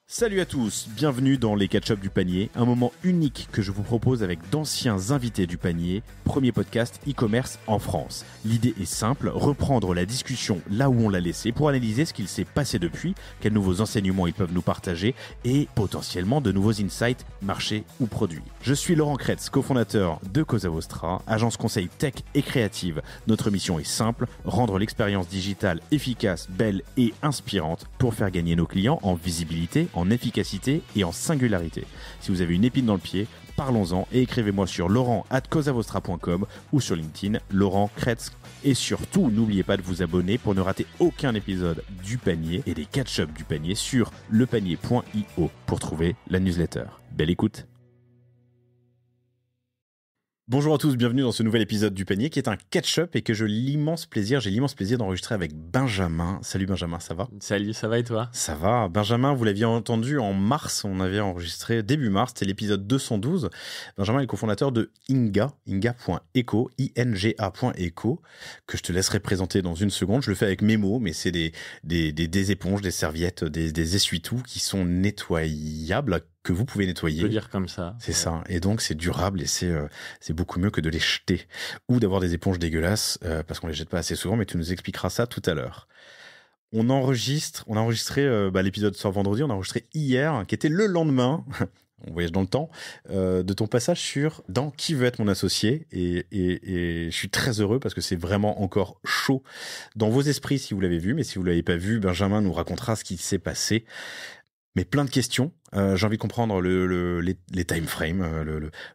Salut à tous, bienvenue dans les catch-up du panier, un moment unique que je vous propose avec d'anciens invités du panier, premier podcast e-commerce en France. L'idée est simple, reprendre la discussion là où on l'a laissée pour analyser ce qu'il s'est passé depuis, quels nouveaux enseignements ils peuvent nous partager et potentiellement de nouveaux insights, marchés ou produits. Je suis Laurent Kretz, cofondateur de Cosa Vostra, agence conseil tech et créative. Notre mission est simple, rendre l'expérience digitale efficace, belle et inspirante pour faire gagner nos clients en visibilité, en efficacité et en singularité. Si vous avez une épine dans le pied, parlons-en et écrivez-moi sur laurent@cosavostra.com ou sur LinkedIn, Laurent Kretz. Et surtout, n'oubliez pas de vous abonner pour ne rater aucun épisode du panier et des catch-up du panier sur lepanier.io pour trouver la newsletter. Belle écoute! Bonjour à tous, bienvenue dans ce nouvel épisode du panier qui est un catch-up et que j'ai l'immense plaisir d'enregistrer avec Benjamin. Salut Benjamin, ça va? Salut, ça va et toi? Ça va. Benjamin, vous l'aviez entendu en mars, on avait enregistré début mars, c'était l'épisode 212. Benjamin est le cofondateur de Inga, inga.eco, inga.eco, que je te laisserai présenter dans une seconde. Je le fais avec mes mots, mais c'est des éponges, des serviettes, des essuie-tout qui sont nettoyables, que vous pouvez nettoyer. On peut dire comme ça. C'est ça. Et donc, c'est durable et c'est beaucoup mieux que de les jeter ou d'avoir des éponges dégueulasses parce qu'on les jette pas assez souvent, mais tu nous expliqueras ça tout à l'heure. On a enregistré l'épisode sort vendredi, on a enregistré hier, qui était le lendemain, on voyage dans le temps, de ton passage dans Qui veut être mon associé et je suis très heureux parce que c'est vraiment encore chaud dans vos esprits si vous l'avez vu, mais si vous l'avez pas vu, Benjamin nous racontera ce qui s'est passé. Mais plein de questions. J'ai envie de comprendre les time frames,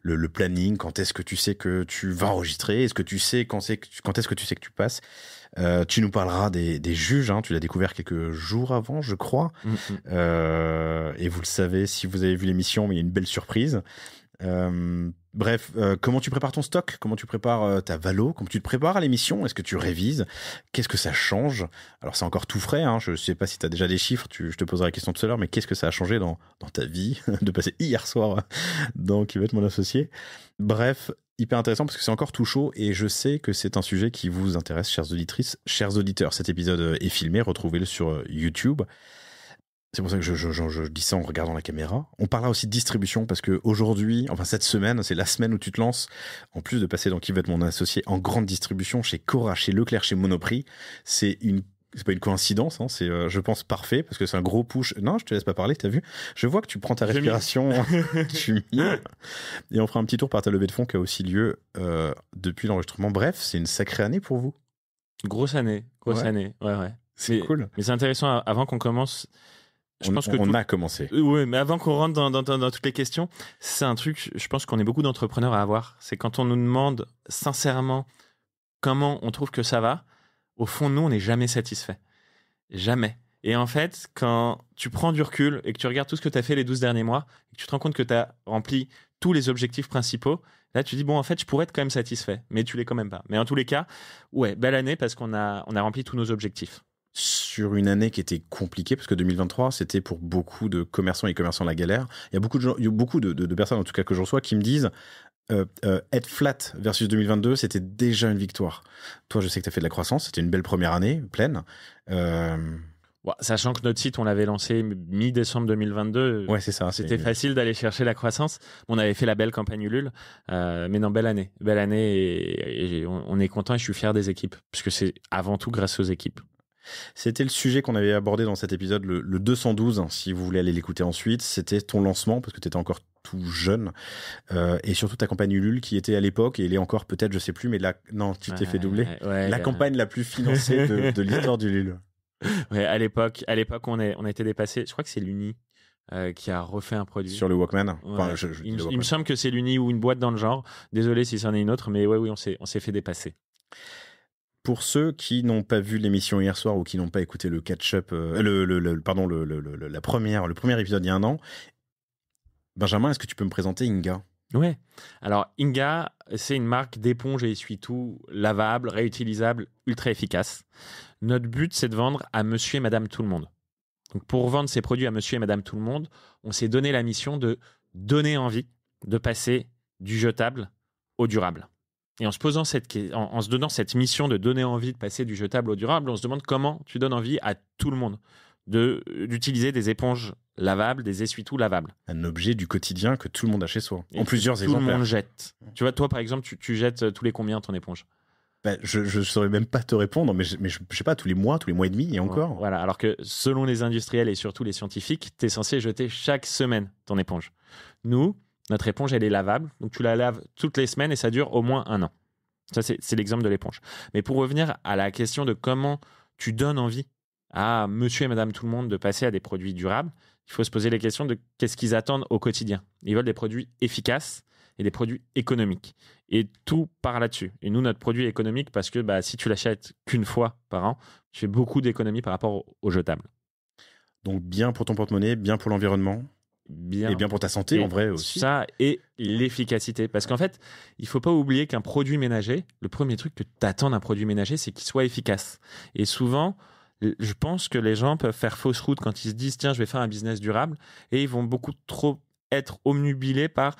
le planning. Quand est-ce que tu sais que tu vas enregistrer? Est-ce que tu sais quand est-ce que tu sais que tu passes? Tu nous parleras des juges. Hein, tu l'as découvert quelques jours avant, je crois. Et vous le savez si vous avez vu l'émission, mais il y a une belle surprise. Bref, comment tu prépares ton stock? Comment tu prépares ta valo? Comment tu te prépares à l'émission? Est-ce que tu révises? Qu'est-ce que ça change? Alors c'est encore tout frais, hein. Je sais pas si tu as déjà des chiffres, je te poserai la question tout à l'heure, mais qu'est-ce que ça a changé dans ta vie de passer hier soir dans Qui va être mon associé? Bref, hyper intéressant parce que c'est encore tout chaud et je sais que c'est un sujet qui vous intéresse, chères auditrices, chers auditeurs. Cet épisode est filmé, retrouvez-le sur YouTube. C'est pour ça que je dis ça en regardant la caméra. On parlera aussi de distribution parce que aujourd'hui, enfin cette semaine, c'est la semaine où tu te lances, en plus de passer dans Qui va être mon associé, en grande distribution chez Cora, chez Leclerc, chez Monoprix. C'est pas une coïncidence, hein, c'est je pense parfait parce que c'est un gros push. Non, je te laisse pas parler, t'as vu? Je vois que tu prends ta respiration, tu mimes. Et on fera un petit tour par ta levée de fonds qui a aussi lieu depuis l'enregistrement. Bref, c'est une sacrée année pour vous. Grosse année. Ouais. C'est cool. Mais c'est intéressant avant qu'on commence. On a commencé. Oui, mais avant qu'on rentre dans toutes les questions, c'est un truc, je pense qu'on est beaucoup d'entrepreneurs à avoir. C'est quand on nous demande sincèrement comment on trouve que ça va, au fond, nous, on n'est jamais satisfait. Jamais. Et en fait, quand tu prends du recul et que tu regardes tout ce que tu as fait les 12 derniers mois, et que tu te rends compte que tu as rempli tous les objectifs principaux, là, tu dis, bon, en fait, je pourrais être quand même satisfait, mais tu l'es quand même pas. Mais en tous les cas, ouais, belle année parce qu'on a rempli tous nos objectifs. Sur une année qui était compliquée parce que 2023 c'était pour beaucoup de commerçants et commerçants la galère. Il y a beaucoup de gens, il y a beaucoup de personnes en tout cas que je reçois qui me disent être flat versus 2022 c'était déjà une victoire. Toi je sais que tu as fait de la croissance, c'était une belle première année pleine. Sachant que notre site on l'avait lancé mi-décembre 2022. Ouais c'est ça. C'était facile d'aller chercher la croissance. On avait fait la belle campagne Ulule, mais non belle année et on est content et je suis fier des équipes parce que c'est avant tout grâce aux équipes. C'était le sujet qu'on avait abordé dans cet épisode, le 212, hein, si vous voulez aller l'écouter ensuite. C'était ton lancement, parce que tu étais encore tout jeune. Et surtout ta campagne Ulule, qui était à l'époque, et elle est encore peut-être, je sais plus, mais non, tu t'es fait doubler. La campagne la plus financée de l'histoire d'Ulule. Ouais, à l'époque, on a été dépassé. Je crois que c'est l'Uni qui a refait un produit. Sur le Walkman. Ouais. Enfin, il me semble que c'est l'Uni ou une boîte dans le genre. Désolé si c'en est une autre, mais oui, on s'est fait dépasser. Pour ceux qui n'ont pas vu l'émission hier soir ou qui n'ont pas écouté le catch-up, le premier épisode il y a un an, Benjamin, est-ce que tu peux me présenter Inga? Ouais. Alors Inga, c'est une marque d'éponge et essuie-tout lavable, réutilisable, ultra efficace. Notre but, c'est de vendre à monsieur et madame tout le monde. Donc pour vendre ces produits à monsieur et madame tout le monde, on s'est donné la mission de donner envie de passer du jetable au durable. Et en se donnant cette mission de donner envie de passer du jetable au durable, on se demande comment tu donnes envie à tout le monde. d'utiliser des éponges lavables, des essuie-tout lavables. Un objet du quotidien que tout le monde a chez soi, Et en plusieurs tout exemplaires. le monde jette. Tu vois, toi, par exemple, tu jettes tous les combien ton éponge? Ben, je saurais même pas te répondre, mais je sais pas, tous les mois et demi, et encore. Voilà, alors que selon les industriels et surtout les scientifiques, tu es censé jeter chaque semaine ton éponge. Nous, notre éponge, elle est lavable, donc tu la laves toutes les semaines et ça dure au moins 1 an. Ça, c'est l'exemple de l'éponge. Mais pour revenir à la question de comment tu donnes envie à monsieur et madame tout le monde de passer à des produits durables, il faut se poser les questions de qu'est-ce qu'ils attendent au quotidien. Ils veulent des produits efficaces et des produits économiques. Et tout part là-dessus. Et nous, notre produit est économique parce que si tu l'achètes qu'une fois par an, tu fais beaucoup d'économies par rapport au jetable. Donc bien pour ton porte-monnaie, bien pour l'environnement, et bien pour ta santé en vrai aussi. Ça et l'efficacité. Parce qu'en fait, il ne faut pas oublier qu'un produit ménager, le premier truc que tu attends d'un produit ménager, c'est qu'il soit efficace. Et souvent, je pense que les gens peuvent faire fausse route quand ils se disent tiens, je vais faire un business durable, et ils vont beaucoup trop être omnubilés par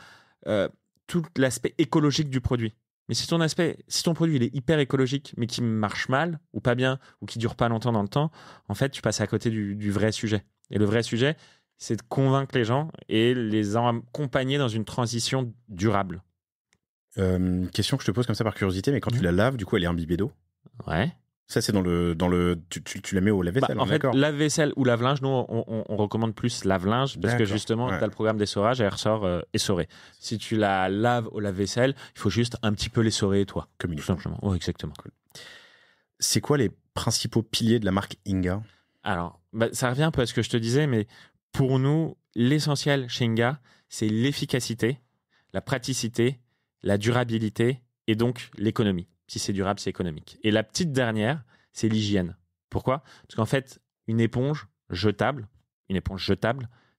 tout l'aspect écologique du produit. Mais si ton produit il est hyper écologique, mais qui marche mal, ou pas bien, ou qui dure pas longtemps dans le temps, en fait, tu passes à côté du vrai sujet. Et le vrai sujet, c'est de convaincre les gens et les accompagner dans une transition durable. Question que je te pose comme ça par curiosité, mais quand tu la laves, du coup, elle est imbibée d'eau. Ouais. Ça, c'est dans le tu la mets au lave-vaisselle. En fait, lave-vaisselle ou lave-linge, nous, on recommande plus lave-linge parce que justement, tu as le programme d'essorage et elle ressort essorée. Si tu la laves au lave-vaisselle, il faut juste un petit peu l'essorer, toi. Comme tout simplement. Oui, exactement. Cool. C'est quoi les principaux piliers de la marque Inga? Alors, ça revient un peu à ce que je te disais, mais pour nous, l'essentiel chez Inga, c'est l'efficacité, la praticité, la durabilité et donc l'économie. Si c'est durable, c'est économique. Et la petite dernière, c'est l'hygiène. Pourquoi? Parce qu'en fait, une éponge jetable,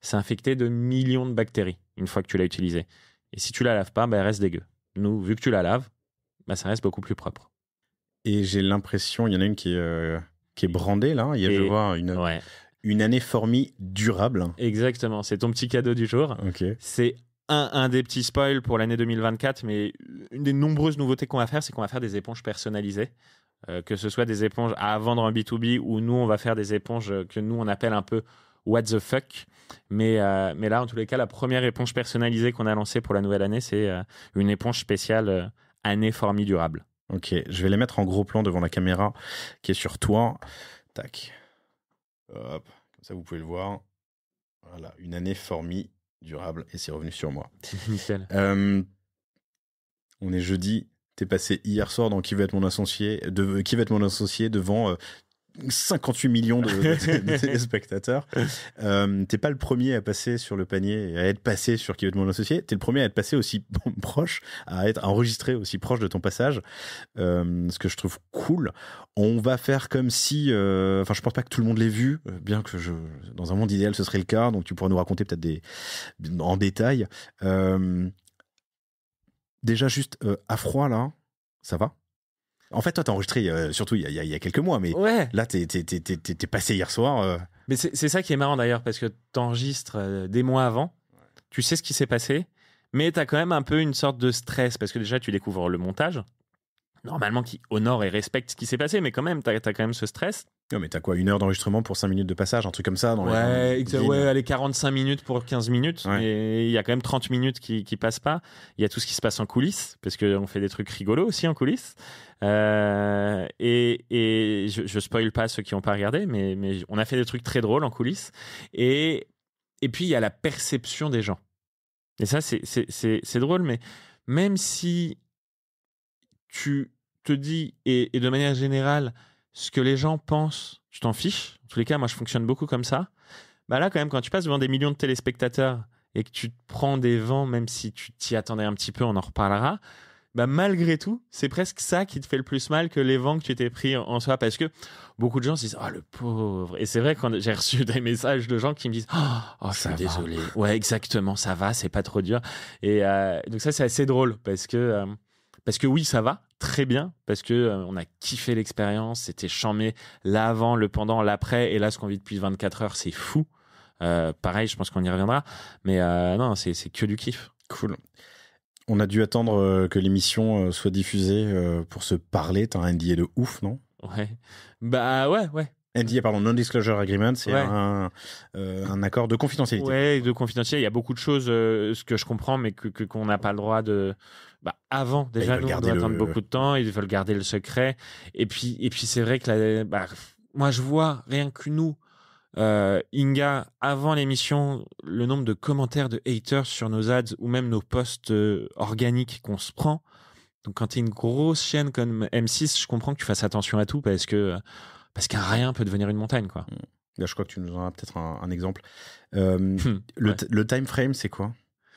c'est infecté de millions de bactéries une fois que tu l'as utilisée. Et si tu la laves pas, elle reste dégueu. Nous, vu que tu la laves, ça reste beaucoup plus propre. Et j'ai l'impression, il y en a une qui est brandée là. Je vois une année Formi durable. Exactement, c'est ton petit cadeau du jour. Okay. C'est un des petits spoils pour l'année 2024, mais une des nombreuses nouveautés qu'on va faire, c'est qu'on va faire des éponges personnalisées. Que ce soit des éponges à vendre en B2B ou nous, on va faire des éponges que nous, on appelle un peu what the fuck. Mais là, en tous les cas, la première éponge personnalisée qu'on a lancée pour la nouvelle année, c'est une éponge spéciale année Formi durable. Ok, je vais les mettre en gros plan devant la caméra qui est sur toi. Tac. Hop, comme ça vous pouvez le voir. Voilà, une année Formi durable et c'est revenu sur moi. Nickel. On est jeudi. T'es passé hier soir dans Qui veut être mon associé, devant 58 millions de téléspectateurs. T'es pas le premier à passer sur le panier et à être passé sur Qui veut être mon associé. T'es le premier à être passé aussi proche, à être enregistré aussi proche de ton passage. Ce que je trouve cool. On va faire comme si, je pense pas que tout le monde l'ait vu, bien que dans un monde idéal ce serait le cas. Donc tu pourras nous raconter peut-être en détail. Déjà juste à froid là, ça va? En fait, toi, t'as enregistré surtout il y a quelques mois, mais là, t'es passé hier soir. Mais c'est ça qui est marrant d'ailleurs, parce que t'enregistres des mois avant, tu sais ce qui s'est passé, mais t'as quand même un peu une sorte de stress, parce que déjà, tu découvres le montage, normalement qui honore et respecte ce qui s'est passé, mais quand même, t'as quand même ce stress. Non, mais t'as quoi, 1 heure d'enregistrement pour 5 minutes de passage, un truc comme ça allez, 45 minutes pour 15 minutes, ouais. Et il y a quand même 30 minutes qui passent pas. Il y a tout ce qui se passe en coulisses, parce qu'on fait des trucs rigolos aussi en coulisses. Et je spoil pas ceux qui n'ont pas regardé, mais on a fait des trucs très drôles en coulisses. Et puis, il y a la perception des gens. Et ça, c'est drôle, mais même si tu te dis, et de manière générale, ce que les gens pensent, tu t'en fiches. En tous les cas, moi, je fonctionne beaucoup comme ça. Là, quand même, quand tu passes devant des millions de téléspectateurs et que tu te prends des vents, même si tu t'y attendais un petit peu, on en reparlera, malgré tout, c'est presque ça qui te fait le plus mal que les vents que tu t'es pris en soi. Parce que beaucoup de gens se disent « Oh, le pauvre !» Et c'est vrai que j'ai reçu des messages de gens qui me disent « Oh, je suis désolé. » Ouais, exactement, ça va, c'est pas trop dur. Et donc ça, c'est assez drôle parce que oui, ça va très bien, parce que on a kiffé l'expérience, c'était chambé l'avant, le pendant, l'après, et là, ce qu'on vit depuis 24 heures, c'est fou. Pareil, je pense qu'on y reviendra. Mais non, c'est que du kiff. Cool. On a dû attendre que l'émission soit diffusée pour se parler. T'as un NDA de ouf, non? Ouais. Ouais. NDA, pardon, Non-Disclosure Agreement, c'est Ouais. un accord de confidentialité. Ouais, de confidentiel. Il y a beaucoup de choses, ce que je comprends, mais qu'on n'a pas le droit de. Avant, déjà, ils veulent nous, on garder doit attendre beaucoup de temps. Ils veulent garder le secret. Et puis c'est vrai que moi, je vois rien que nous. Inga, avant l'émission, le nombre de commentaires de haters sur nos ads ou même nos posts organiques qu'on se prend. Donc, quand tu es une grosse chaîne comme M6, je comprends que tu fasses attention à tout parce qu'un rien peut devenir une montagne, quoi. Là, je crois que tu nous en as peut-être un exemple. Ouais. Le time frame, c'est quoi?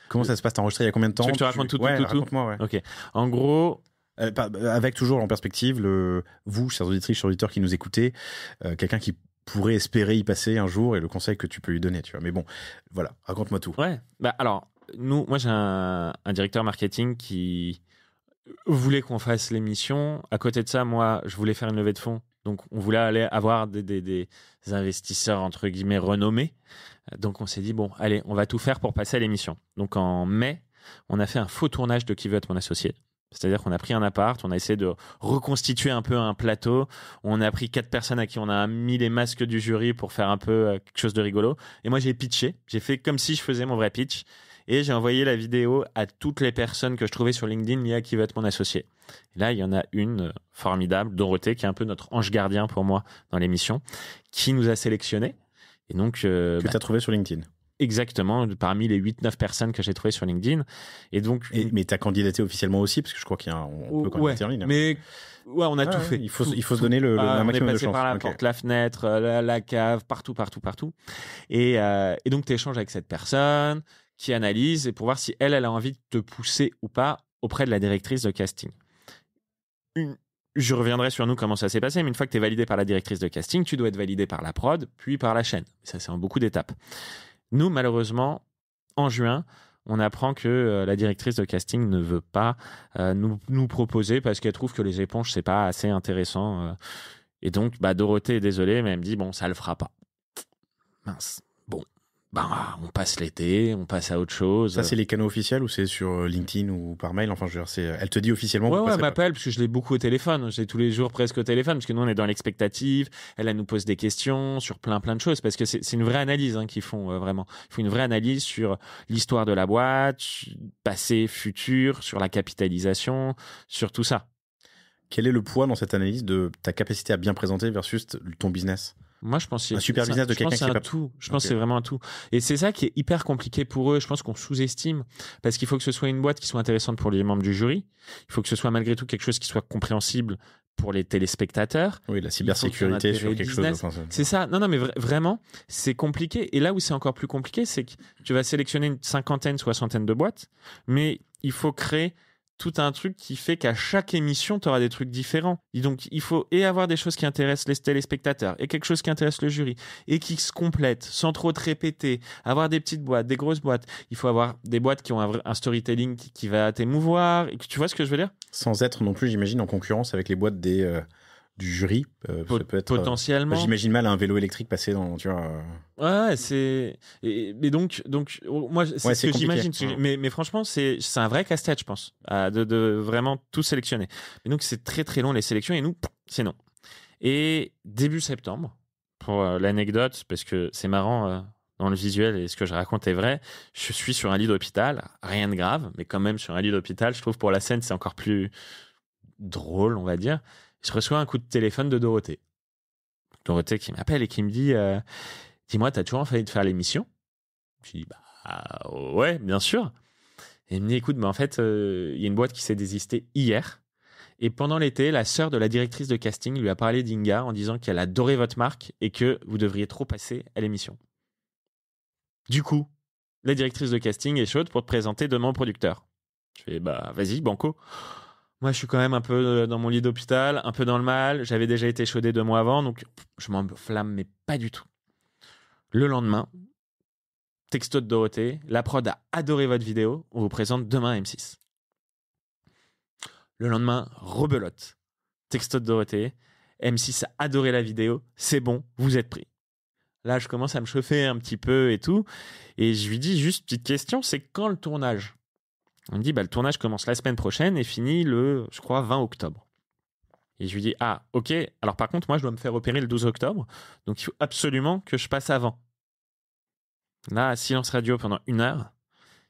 Comment ça se passe? T'as enregistré il y a combien de temps? Tu veux que je te raconte tout? Raconte-moi, ouais. Ok. En gros, avec toujours en perspective, vous, chers auditrices, chers auditeurs qui nous écoutez, quelqu'un qui pourrait espérer y passer un jour et le conseil que tu peux lui donner, tu vois. Mais bon, voilà, raconte-moi tout. Ouais. Alors, moi, j'ai un directeur marketing qui voulait qu'on fasse l'émission. À côté de ça, moi, je voulais faire une levée de fonds. Donc, on voulait aller avoir des investisseurs, entre guillemets, renommés. Donc, on s'est dit, bon, allez, on va tout faire pour passer à l'émission. Donc, en mai, on a fait un faux tournage de Qui veut être mon associé. C'est-à-dire qu'on a pris un appart, on a essayé de reconstituer un peu un plateau. On a pris 4 personnes à qui on a mis les masques du jury pour faire un peu quelque chose de rigolo. Et moi, j'ai pitché. J'ai fait comme si je faisais mon vrai pitch. Et j'ai envoyé la vidéo à toutes les personnes que je trouvais sur LinkedIn liées à Qui veut être mon associé. Et là, il y en a une formidable, Dorothée, qui est un peu notre ange gardien pour moi dans l'émission, qui nous a sélectionnés. Et donc, que tu as trouvé sur LinkedIn. Exactement, parmi les 8-9 personnes que j'ai trouvées sur LinkedIn. Et donc, mais tu as candidaté officiellement aussi, parce que je crois on peut candidater en ligne. Mais on a tout fait. Il faut se donner un maximum de chance. On est passé par la porte, la fenêtre, la cave, partout. Et donc, tu échanges avec cette personne qui analyse et pour voir si elle a envie de te pousser ou pas auprès de la directrice de casting. Je reviendrai sur nous comment ça s'est passé, mais une fois que tu es validé par la directrice de casting, tu dois être validé par la prod, puis par la chaîne. Ça, c'est en beaucoup d'étapes. Nous, malheureusement, en juin, on apprend que la directrice de casting ne veut pas nous proposer parce qu'elle trouve que les éponges, c'est pas assez intéressant. Et donc, Dorothée est désolée, mais elle me dit, bon, ça le fera pas. Mince. Bon. On passe l'été, on passe à autre chose. Ça, c'est les canaux officiels ou c'est sur LinkedIn ou par mail? Enfin, je veux dire, elle te dit officiellement. Ouais, elle m'appelle parce que je l'ai beaucoup au téléphone. Je l'ai tous les jours presque au téléphone parce que nous, on est dans l'expectative. Elle nous pose des questions sur plein de choses parce que c'est une vraie analyse qu'ils font vraiment. Il faut une vraie analyse sur l'histoire de la boîte, passé, futur, sur la capitalisation, sur tout ça. Quel est le poids dans cette analyse de ta capacité à bien présenter versus ton business? Moi, je pense un super business de quelqu'un qui est pas tout. Je pense que c'est vraiment un tout. Et c'est ça qui est hyper compliqué pour eux. Je pense qu'on sous-estime parce qu'il faut que ce soit une boîte qui soit intéressante pour les membres du jury. Il faut que ce soit malgré tout quelque chose qui soit compréhensible pour les téléspectateurs. Oui, la cybersécurité sur quelque chose. C'est ça. Non, mais vraiment, c'est compliqué. Et là où c'est encore plus compliqué, c'est que tu vas sélectionner une 50aine, 60aine de boîtes, mais il faut créer tout un truc qui fait qu'à chaque émission, tu auras des trucs différents. Et donc, il faut avoir des choses qui intéressent les téléspectateurs et quelque chose qui intéresse le jury et qui se complètent sans trop te répéter. Avoir des petites boîtes, des grosses boîtes. Il faut avoir des boîtes qui ont un storytelling qui va t'émouvoir. Et tu vois ce que je veux dire? Sans être non plus, j'imagine, en concurrence avec les boîtes du jury. Ça peut être, potentiellement. J'imagine mal un vélo électrique passer dans, tu vois. Ouais, mais donc moi c'est ce que j'imagine. Mais franchement, c'est un vrai casse-tête, je pense, de vraiment tout sélectionner. Mais donc c'est très très long les sélections et nous c'est non. Et début septembre, pour l'anecdote, parce que c'est marrant dans le visuel et ce que je raconte est vrai, je suis sur un lit d'hôpital, rien de grave, mais quand même sur un lit d'hôpital, je trouve pour la scène c'est encore plus drôle, on va dire. Je reçois un coup de téléphone de Dorothée. Dorothée qui m'appelle et qui me dit dis-moi, t'as toujours envie de faire l'émission? Je dis ouais, bien sûr. Et elle me dit écoute, mais en fait, il y a une boîte qui s'est désistée hier. Et pendant l'été, la sœur de la directrice de casting lui a parlé d'Inga en disant qu'elle adorait votre marque et que vous devriez trop passer à l'émission. Du coup, la directrice de casting est chaude pour te présenter demain au producteur. Je fais vas-y, banco. Moi, je suis quand même un peu dans mon lit d'hôpital, un peu dans le mal. J'avais déjà été chaudé 2 mois avant, donc je m'enflamme, mais pas du tout. Le lendemain, texto de Dorothée, la prod a adoré votre vidéo, on vous présente demain à M6. Le lendemain, rebelote. Texto de Dorothée, M6 a adoré la vidéo, c'est bon, vous êtes pris. Là, je commence à me chauffer un petit peu et tout, et je lui dis juste, petite question, c'est quand le tournage ? On me dit, le tournage commence la semaine prochaine et finit le, je crois, 20 octobre. Et je lui dis, ah, ok, alors par contre, moi, je dois me faire opérer le 12 octobre, donc il faut absolument que je passe avant. Là, silence radio pendant 1 heure,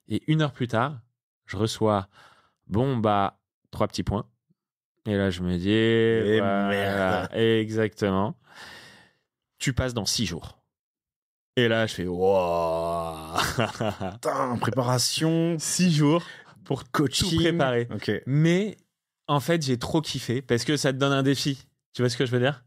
et 1 heure plus tard, je reçois, bon, bah, 3 petits points. Et là, je me dis, Et voilà, merde. exactement. Tu passes dans 6 jours. Et là, je fais, wow. Putain, préparation, 6 jours pour tout coaching. préparer. Ok. Mais en fait, j'ai trop kiffé parce que ça te donne un défi. Tu vois ce que je veux dire?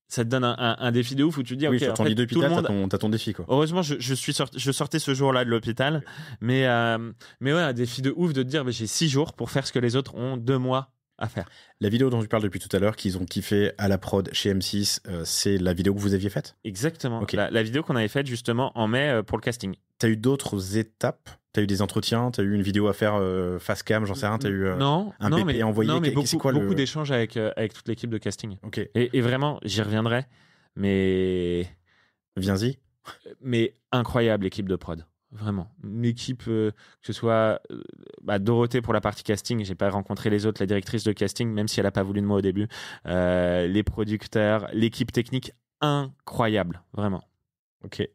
Ça te donne un défi de ouf où tu te dis, Oui, ok, sur en ton fait, lit tout le d'hôpital, monde. t'as ton défi, quoi. Heureusement, je sortais ce jour-là de l'hôpital, mais ouais, un défi de ouf de te dire, j'ai 6 jours pour faire ce que les autres ont 2 mois à faire. La vidéo dont tu parles depuis tout à l'heure, qu'ils ont kiffé à la prod chez M6, c'est la vidéo que vous aviez faite? Exactement. Ok. La vidéo qu'on avait faite justement en mai pour le casting. T'as eu d'autres étapes? T'as eu des entretiens? T'as eu une vidéo à faire face cam? J'en sais rien. T'as eu non, un non, PP mais, envoyé? non, mais C'est beaucoup, quoi beaucoup d'échanges avec toute l'équipe de casting. Ok. Et vraiment, j'y reviendrai, mais incroyable équipe de prod. Vraiment. Une équipe, que ce soit Dorothée pour la partie casting, j'ai pas rencontré les autres, la directrice de casting, même si elle a pas voulu de moi au début, les producteurs, l'équipe technique, incroyable, vraiment. Ok.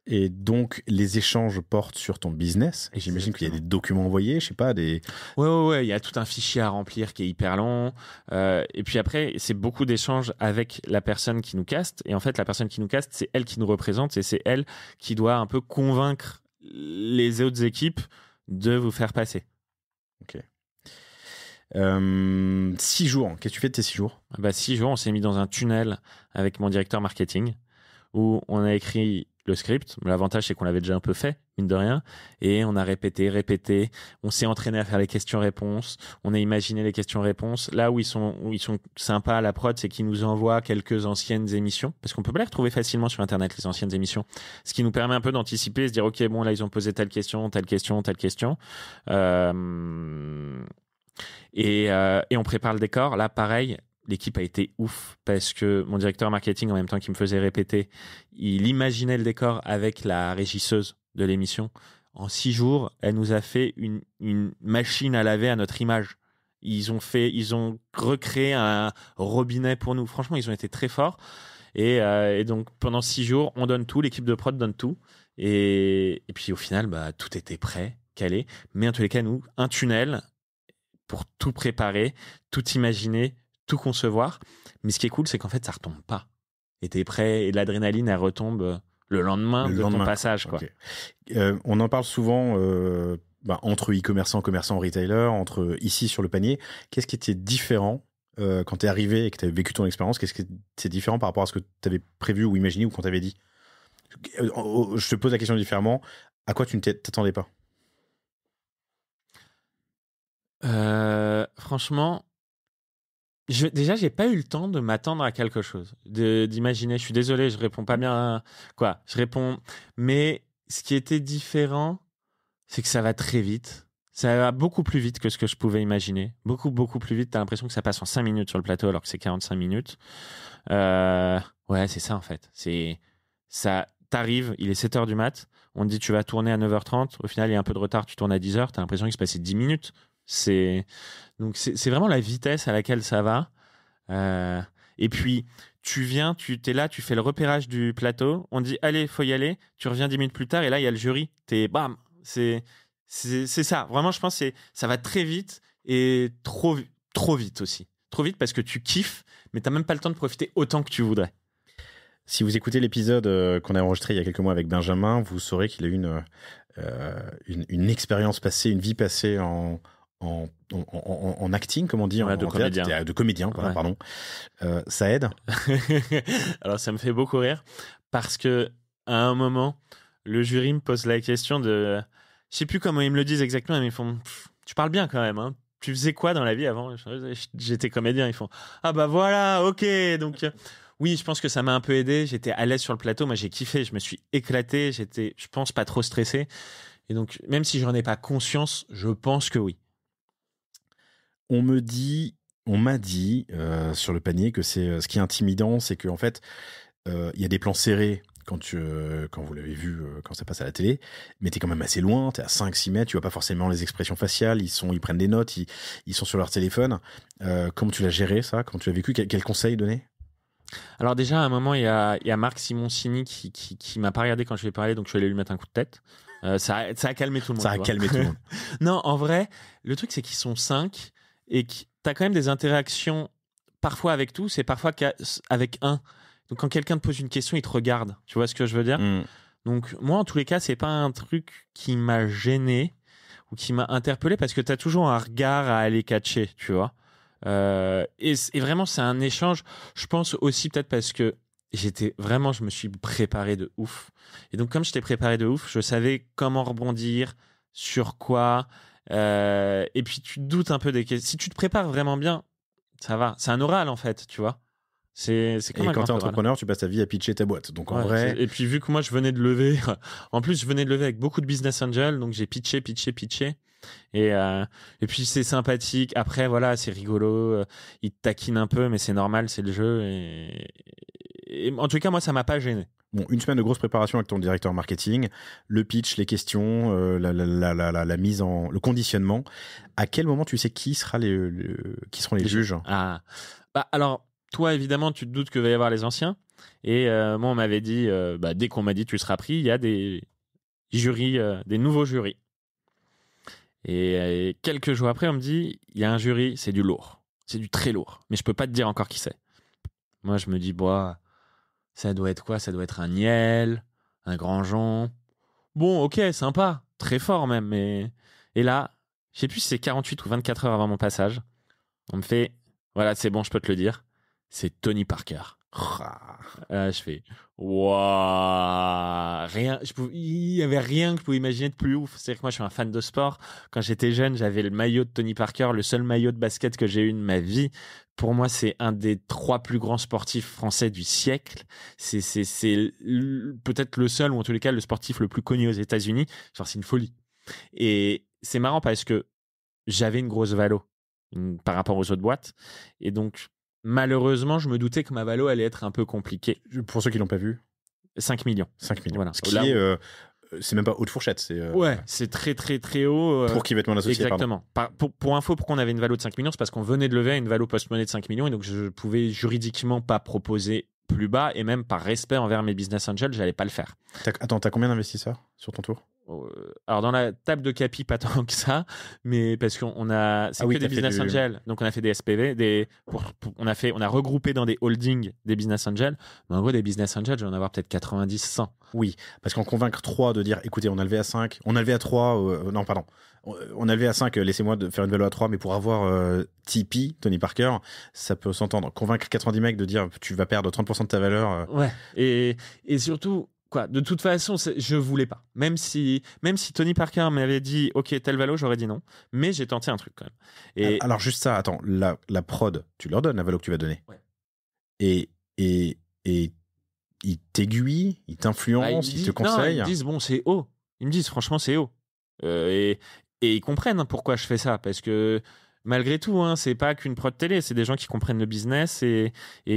Et donc, les échanges portent sur ton business. Et j'imagine qu'il y a des documents envoyés, je sais pas, des... Ouais, il y a tout un fichier à remplir qui est hyper long. Et puis après, c'est beaucoup d'échanges avec la personne qui nous caste. Et en fait, la personne qui nous caste, c'est elle qui nous représente et c'est elle qui doit un peu convaincre les autres équipes de vous faire passer. Ok. 6 jours. Qu'est-ce que tu fais de tes 6 jours? 6 jours, on s'est mis dans un tunnel avec mon directeur marketing où on a écrit le script. L'avantage, c'est qu'on l'avait déjà un peu fait, mine de rien. Et on a répété. On s'est entraîné à faire les questions-réponses. On a imaginé les questions-réponses. Là où ils sont sympas à la prod, c'est qu'ils nous envoient quelques anciennes émissions. Parce qu'on peut pas les retrouver facilement sur Internet, les anciennes émissions. Ce qui nous permet un peu d'anticiper et se dire, OK, bon, là, ils ont posé telle question. Et on prépare le décor. Là, pareil, l'équipe a été ouf parce que mon directeur marketing, en même temps qu'il me faisait répéter, il imaginait le décor avec la régisseuse de l'émission. En 6 jours, elle nous a fait une machine à laver à notre image. Ils ont recréé un robinet pour nous. Franchement, ils ont été très forts. Et donc, pendant 6 jours, on donne tout. L'équipe de prod donne tout. Et puis, au final, tout était prêt, calé. Mais en tous les cas, nous, un tunnel pour tout préparer, tout imaginer, tout concevoir. Mais ce qui est cool, c'est qu'en fait, ça retombe pas. Et t'es prêt, et l'adrénaline, elle retombe le lendemain de ton passage, quoi. Okay. On en parle souvent entre e-commerçants, commerçants, retailers, entre ici sur le panier. Qu'est-ce qui était différent quand t'es arrivé et que t'avais vécu ton expérience? Qu'est-ce qui était différent par rapport à ce que t'avais prévu ou imaginé ou qu'on t'avait dit? Je te pose la question différemment. À quoi tu ne t'attendais pas? Franchement, déjà, j'ai pas eu le temps de m'attendre à quelque chose, d'imaginer. Je suis désolé, je réponds pas bien. Je réponds. Mais ce qui était différent, c'est que ça va très vite. Ça va beaucoup plus vite que ce que je pouvais imaginer. Beaucoup, beaucoup plus vite. T'as l'impression que ça passe en 5 minutes sur le plateau alors que c'est 45 minutes. Ouais, c'est ça en fait. C'est ça. T'arrives, il est 7h du mat. On te dit tu vas tourner à 9h30. Au final, il y a un peu de retard. Tu tournes à 10h. T'as l'impression qu'il se passait 10 minutes. Donc c'est vraiment la vitesse à laquelle ça va. Et puis tu t'es là, tu fais le repérage du plateau. On dit allez, faut y aller. Tu reviens 10 minutes plus tard et là il y a le jury. T'es bam. C'est ça. Vraiment, je pense que ça va très vite et trop vite aussi. Trop vite parce que tu kiffes, mais t'as même pas le temps de profiter autant que tu voudrais. Si vous écoutez l'épisode qu'on a enregistré il y a quelques mois avec Benjamin, vous saurez qu'il a eu une expérience passée, une vie passée en acting, comme on dit, de comédien, voilà, pardon. Ça aide? Alors, ça me fait beaucoup rire parce que à un moment, le jury me pose la question de... Je sais plus comment ils me le disent exactement, mais ils font... Tu parles bien quand même, hein. Tu faisais quoi dans la vie avant? J'étais comédien. Ils font... Ah bah voilà, ok. Donc... Oui, je pense que ça m'a un peu aidé. J'étais à l'aise sur le plateau. Moi, j'ai kiffé. Je me suis éclaté. J'étais, je pense, pas trop stressé. Et donc, même si j'en ai pas conscience, je pense que oui. On m'a dit sur le panier que c'est ce qui est intimidant, c'est qu'en fait, il y a des plans serrés quand vous l'avez vu, quand ça passe à la télé, mais t'es quand même assez loin, t'es à 5-6 mètres, tu vois pas forcément les expressions faciales, ils prennent des notes, ils sont sur leur téléphone. Comment tu l'as géré, ça? Comment tu l'as vécu? Quel conseil donner? Alors déjà, à un moment, il y a Marc Simoncini qui m'a pas regardé quand je lui ai parlé, donc je suis allé lui mettre un coup de tête. Ça a calmé tout le monde. Ça a calmé tout le monde. Non, en vrai, le truc, c'est qu'ils sont 5 et que t'as quand même des interactions parfois avec tous et parfois avec un. Donc quand quelqu'un te pose une question, il te regarde. Tu vois ce que je veux dire? Donc moi, en tous les cas, c'est pas un truc qui m'a gêné ou qui m'a interpellé parce que t'as toujours un regard à aller catcher, tu vois. Et vraiment, c'est un échange. Je pense aussi peut-être parce que je me suis préparé de ouf. Et donc, comme je t'ai préparé de ouf, je savais comment rebondir, sur quoi. Et puis, tu te doutes un peu des questions. Si tu te prépares vraiment bien, ça va. C'est un oral, en fait, tu vois. C'est comme Et un quand grand t'es oral. entrepreneur, tu passes ta vie à pitcher ta boîte. Donc en Ouais, vrai, et puis, vu que moi, je venais de lever, en plus, je venais de lever avec beaucoup de business angels, donc j'ai pitché. Et puis c'est sympathique. Après voilà, c'est rigolo. Ils te taquinent un peu, mais c'est normal, c'est le jeu. Et en tout cas, moi, ça m'a pas gêné. bon, une semaine de grosse préparation avec ton directeur marketing, le pitch, les questions, la mise en, le conditionnement. À quel moment tu sais qui seront les juges? Ah, bah alors toi, évidemment, tu te doutes que va y avoir les anciens. Et moi, on m'avait dit, dès qu'on m'a dit tu seras pris, il y a des jurys, des nouveaux jurys. Et quelques jours après, on me dit, il y a un jury, c'est du lourd. C'est du très lourd. Mais je peux pas te dire encore qui c'est. Moi, je me dis, ça doit être quoi? Ça doit être un Niel, un Grandjean. Bon, ok, sympa. Très fort même. Mais... Et là, je sais plus si c'est 48 ou 24 heures avant mon passage. On me fait, voilà, c'est bon, je peux te le dire. C'est Tony Parker. Je fais waouh, il y avait rien que je pouvais imaginer de plus ouf. C'est-à-dire que moi je suis un fan de sport. Quand j'étais jeune, j'avais le maillot de Tony Parker, le seul maillot de basket que j'ai eu de ma vie. Pour moi, c'est un des 3 plus grands sportifs français du siècle. C'est peut-être le seul, ou en tous les cas le sportif le plus connu aux États-Unis. Genre, c'est une folie. Et c'est marrant parce que j'avais une grosse valo par rapport aux autres boîtes, et donc malheureusement, je me doutais que ma valo allait être un peu compliquée. Pour ceux qui l'ont pas vu, 5 millions. 5 millions. Voilà. Ce qui est, c'est même pas haute fourchette. C'est, ouais, c'est très très très haut. Pour qui va être mon associé. Exactement. Pour info, pourquoi on avait une valo de 5 millions, c'est parce qu'on venait de lever une valo post-money de 5 millions, et donc je pouvais juridiquement pas proposer plus bas, et même par respect envers mes business angels, j'allais pas le faire. Attends, t'as combien d'investisseurs sur ton tour? Alors dans la table de capi, pas tant que ça, mais parce qu'on a que des business angels, donc on a fait des SPV, on a regroupé dans des holdings des business angels, mais en gros des business angels, je vais en avoir peut-être 90, 100. Oui, parce qu'en convaincre 3 de dire, écoutez, on a levé à 5, on a levé à 3, non pardon, on a levé à 5, laissez-moi de faire une valo à 3, mais pour avoir TP, Tony Parker, ça peut s'entendre. Convaincre 90 mecs de dire, tu vas perdre 30% de ta valeur. Ouais, et surtout, quoi, de toute façon, je voulais pas. Même si Tony Parker m'avait dit, ok, tel valo, j'aurais dit non. Mais j'ai tenté un truc quand même. Et alors juste ça, attends, la prod, tu leur donnes la valo que tu vas donner. Ouais. Et ils t'aiguillent, ils t'influencent, ils te conseillent. Non, ils me disent, bon, c'est haut. Ils me disent, franchement, c'est haut. Et ils comprennent pourquoi je fais ça. Parce que malgré tout, c'est pas qu'une prod télé, c'est des gens qui comprennent le business et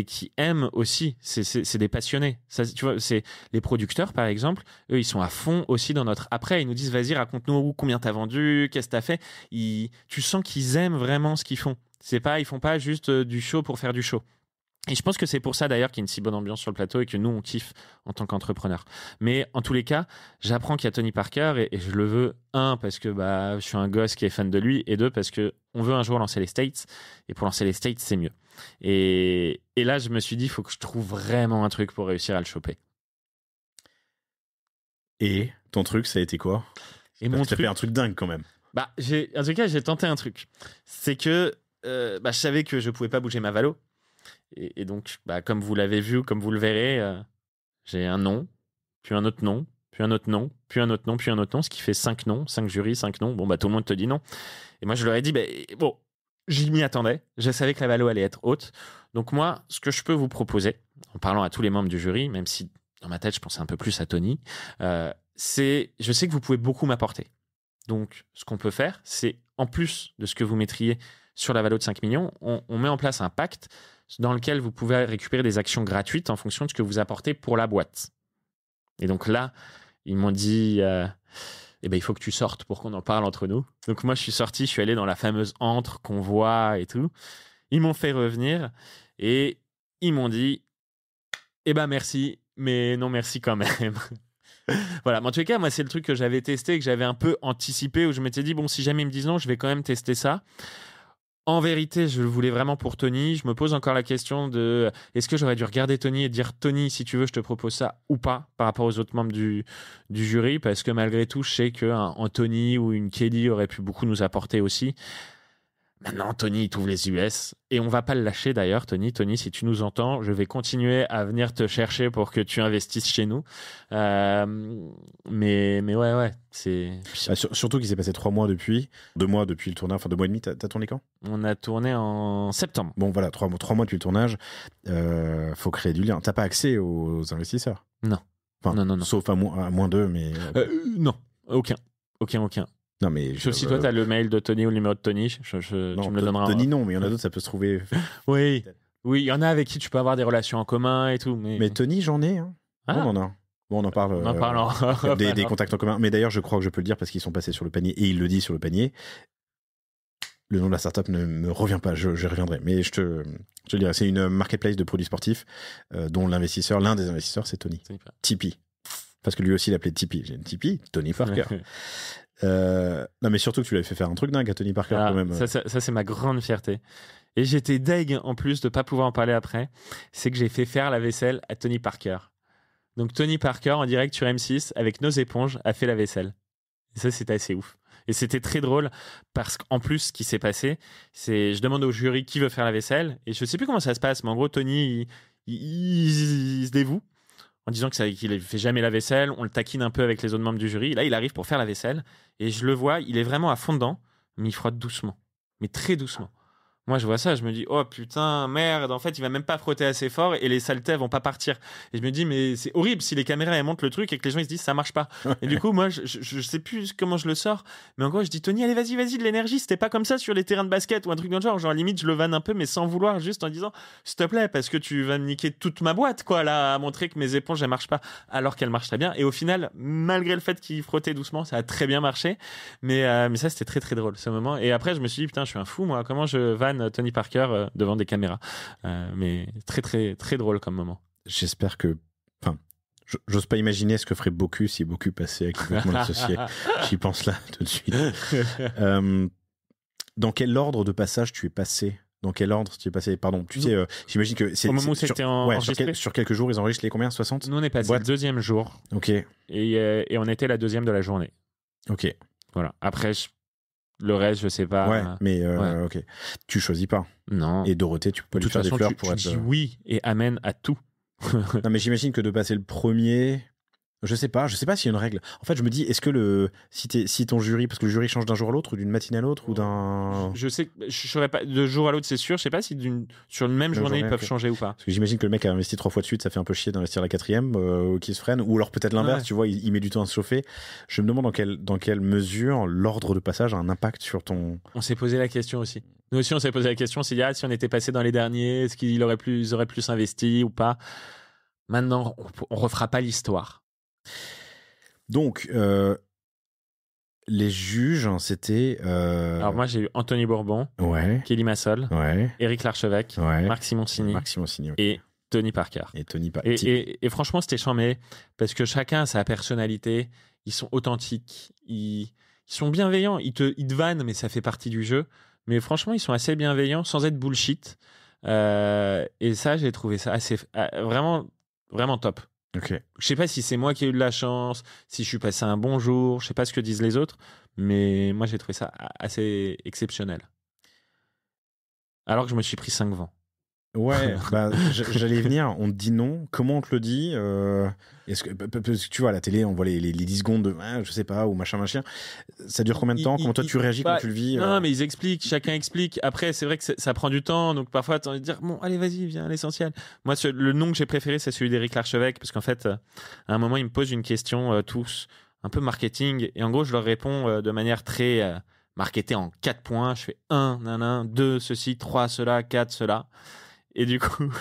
qui aiment aussi. C'est des passionnés. Ça, tu vois, c'est les producteurs, par exemple. Eux, ils sont à fond aussi dans notre après. Ils nous disent, vas-y, raconte-nous combien t'as vendu, qu'est-ce que t'as fait. Tu sens qu'ils aiment vraiment ce qu'ils font. Ils font pas juste du show pour faire du show. Et je pense que c'est pour ça d'ailleurs qu'il y a une si bonne ambiance sur le plateau et que nous on kiffe en tant qu'entrepreneur. Mais en tous les cas, j'apprends qu'il y a Tony Parker et je le veux, parce que je suis un gosse qui est fan de lui, et 2 parce que on veut un jour lancer les States, et pour lancer les States c'est mieux. Et là je me suis dit, il faut que je trouve vraiment un truc pour réussir à le choper. Et ton truc, ça a été quoi? Et mon truc, fait un truc dingue quand même. En tout cas j'ai tenté un truc. C'est que je savais que je pouvais pas bouger ma valo. Et donc, comme vous l'avez vu, comme vous le verrez, j'ai un nom, puis un autre nom, puis un autre nom, puis un autre nom, puis un autre nom, ce qui fait 5 noms, 5 jurys, 5 noms. Bon, tout le monde te dit non. Et moi, je leur ai dit, bon, j'y m'y attendais. Je savais que la valo allait être haute. Donc moi, ce que je peux vous proposer, en parlant à tous les membres du jury, même si dans ma tête, je pensais un peu plus à Tony, c'est, je sais que vous pouvez beaucoup m'apporter. Donc, ce qu'on peut faire, c'est, en plus de ce que vous mettriez sur la valo de 5 millions, on met en place un pacte dans lequel vous pouvez récupérer des actions gratuites en fonction de ce que vous apportez pour la boîte. Et donc là, ils m'ont dit eh ben, il faut que tu sortes pour qu'on en parle entre nous. Donc moi, je suis sorti, je suis allé dans la fameuse antre qu'on voit et tout. Ils m'ont fait revenir et ils m'ont dit eh ben merci, mais non merci quand même. Voilà, mais en tout cas, moi, c'est le truc que j'avais testé et que j'avais un peu anticipé, où je m'étais dit, bon, si jamais ils me disent non, je vais quand même tester ça. En vérité, je le voulais vraiment pour Tony. Je me pose encore la question de est-ce que j'aurais dû regarder Tony et dire Tony, si tu veux, je te propose ça ou pas par rapport aux autres membres du jury, parce que malgré tout, je sais qu'un Anthony ou une Kelly aurait pu beaucoup nous apporter aussi. Maintenant, Tony, il t'ouvre les US et on va pas le lâcher d'ailleurs, Tony. Tony, si tu nous entends, je vais continuer à venir te chercher pour que tu investisses chez nous. Mais ouais, c'est. Surtout qu'il s'est passé 3 mois depuis, 2 mois depuis le tournage, enfin 2 mois et demi. T'as tourné quand? On a tourné en septembre. Bon, voilà, 3 mois depuis le tournage. Faut créer du lien. T'as pas accès aux investisseurs? Non. Enfin, non. Sauf à moins d'eux, mais. Non, aucun. Non, mais. Sauf si toi, tu as le mail de Tony ou le numéro de Tony, non, tu me le donneras. Tony, non, mais il y en a d'autres, ça peut se trouver. Oui, il y en a avec qui tu peux avoir des relations en commun et tout. Mais Tony, j'en ai. Hein. Ah. On en a. Bon, on en parle. On en parle. Des contacts en commun. Mais d'ailleurs, je crois que je peux le dire parce qu'ils sont passés sur le panier et il le dit sur le panier. Le nom de la startup ne me revient pas, je reviendrai. Mais je te le dirai. C'est une marketplace de produits sportifs dont l'un des investisseurs, c'est Tony. Tipeee. Parce que lui aussi, il appelait Tipeee. J'ai une Tipeee, Tony Parker. Non, mais surtout que tu l'avais fait faire un truc dingue à Tony Parker quand même. Ça, c'est ma grande fierté. Et j'étais deg en plus de pas pouvoir en parler après. C'est que j'ai fait faire la vaisselle à Tony Parker. Donc Tony Parker en direct sur M6 avec nos éponges a fait la vaisselle. Et ça, c'était assez ouf. Et c'était très drôle parce qu'en plus, ce qui s'est passé, c'est je demande au jury qui veut faire la vaisselle et je sais plus comment ça se passe, mais en gros, Tony il se dévoue en disant qu'il ne fait jamais la vaisselle. On le taquine un peu avec les autres membres du jury. Là, il arrive pour faire la vaisselle et je le vois, il est vraiment à fond dedans, mais il frotte doucement, mais très doucement. Moi, je vois ça, je me dis, oh putain, merde, en fait, il va même pas frotter assez fort et les saletés vont pas partir. Et je me dis, mais c'est horrible si les caméras elles montrent le truc et que les gens ils se disent, ça marche pas. Et du coup, moi, je sais plus comment je le sors, mais en gros, je dis, Tony, allez, vas-y, de l'énergie, c'était pas comme ça sur les terrains de basket ou un truc dans le genre. Genre, limite, je le vanne un peu, mais sans vouloir, juste en disant, s'il te plaît, parce que tu vas me niquer toute ma boîte, quoi, là, à montrer que mes éponges elles marchent pas, alors qu'elles marchent très bien. Et au final, malgré le fait qu'il frottait doucement, ça a très bien marché. Mais ça, c'était très, très drôle, ce moment. Et après, je me suis dit, putain, je suis un fou, moi, comment je vanne Tony Parker devant des caméras. Mais très, très, très drôle comme moment. J'espère que... Enfin, j'ose pas imaginer ce que ferait Boku si Boku passait avec le mouvement associé. J'y pense là, tout de suite. Dans quel ordre de passage tu es passé? Dans quel ordre tu es passé? Pardon, tu sais, j'imagine que c'est... Au moment où c'était enregistré sur quelques jours, ils enregistrent les combien? 60? Nous, on est passé le deuxième jour. Ok. Et on était la deuxième de la journée. Ok. Voilà. Après, le reste, je sais pas. Ouais, mais ok. Tu choisis pas. Non. Et Dorothée, tu peux pas lui faire des fleurs pour être... Tu dis oui et amen à tout. Non, mais j'imagine que de passer le premier... Je sais pas s'il y a une règle. En fait, je me dis, est-ce que si ton jury, parce que le jury change d'un jour à l'autre, ou d'une matinée à l'autre, ou d'un... Je sais, je saurais pas, de jour à l'autre, c'est sûr. Je sais pas si sur une même journée, ils peuvent changer ou pas. Parce que j'imagine que le mec a investi 3 fois de suite, ça fait un peu chier d'investir la 4e, qui se freine. Ou alors peut-être l'inverse, tu vois, il met du temps à se chauffer. Je me demande dans quelle mesure l'ordre de passage a un impact sur ton... On s'est posé la question aussi. Nous aussi, on s'est posé la question, si on était passé dans les derniers, est-ce qu'ils auraient plus investi ou pas? Maintenant, on refera pas l'histoire. Donc, les juges, c'était... Alors moi, j'ai eu Anthony Bourbon, Kelly Massol, Éric Larchevêque, Marc Simoncini, okay. et Tony Parker. Et franchement, c'était chambé, parce que chacun a sa personnalité, ils sont authentiques, ils sont bienveillants, ils te vannent, mais ça fait partie du jeu. Mais franchement, ils sont assez bienveillants, sans être bullshit. Et ça, j'ai trouvé ça assez... vraiment, vraiment top. Okay. Je sais pas si c'est moi qui ai eu de la chance, si je suis passé un bon jour, je sais pas ce que disent les autres, mais moi j'ai trouvé ça assez exceptionnel. Alors que je me suis pris 5 vents. Ouais, bah, j'allais venir, on te dit non, comment on te le dit est-ce que, parce que tu vois, à la télé, on voit les 10 secondes de je sais pas, ou machin, ça dure combien de temps? Comment toi tu réagis quand tu le vis? Non, mais ils expliquent, chacun explique. Après, c'est vrai que ça prend du temps, donc parfois tu as envie de dire, bon, allez, vas-y, viens, l'essentiel. Moi, le nom que j'ai préféré, c'est celui d'Éric Larchevêque, parce qu'en fait, à un moment, ils me posent une question, tous, un peu marketing, et en gros, je leur réponds de manière très marketée en 4 points. Je fais 1, 2, ceci, 3, cela, 4, cela. Et du coup,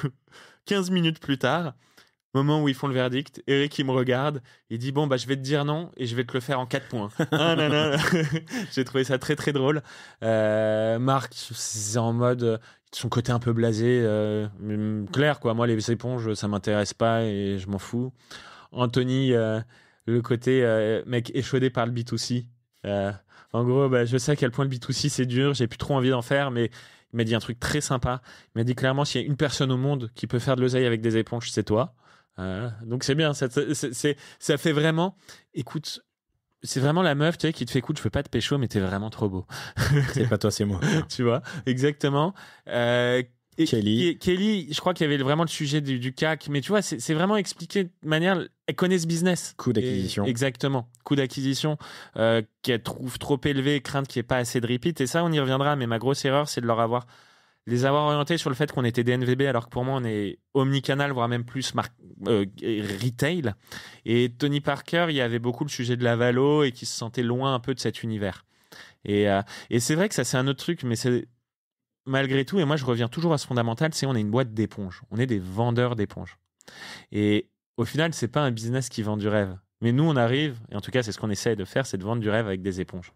15 minutes plus tard, Moment où ils font le verdict, Eric il me regarde, il dit bon bah je vais te dire non et je vais te le faire en 4 points. Ah non non, j'ai trouvé ça très très drôle. Marc c'est en mode son côté un peu blasé, clair quoi. Moi les éponges ça m'intéresse pas et je m'en fous. Anthony le côté mec échaudé par le B2C. En gros bah, je sais à quel point le B2C c'est dur, j'ai plus trop envie d'en faire mais il m'a dit un truc très sympa. Il m'a dit clairement s'il y a une personne au monde qui peut faire de l'oseille avec des éponges c'est toi. Donc c'est bien, ça fait vraiment. Écoute, c'est vraiment la meuf, tu sais, qui te fait écoute, je veux pas te pécho, mais t'es vraiment trop beau. C'est pas toi, c'est moi. Tu vois, exactement. Et Kelly, je crois qu'il y avait vraiment le sujet du CAC, mais tu vois, c'est vraiment expliqué de manière. Elle connaît ce business. Coût d'acquisition. Exactement. Coût d'acquisition qu'elle trouve trop élevé, crainte qu'il n'y ait pas assez de repeat. Et ça, on y reviendra, mais ma grosse erreur, c'est de les avoir orientés sur le fait qu'on était des NVB, alors que pour moi, on est omnicanal, voire même plus retail. Et Tony Parker, il y avait beaucoup le sujet de la valo et qui se sentait loin un peu de cet univers. Et c'est vrai que ça, c'est un autre truc, mais c'est malgré tout, et moi, je reviens toujours à ce fondamental, c'est on est une boîte d'éponges. On est des vendeurs d'éponges. Et au final, c'est pas un business qui vend du rêve. Mais nous, on arrive, et en tout cas, c'est ce qu'on essaie de faire, c'est de vendre du rêve avec des éponges.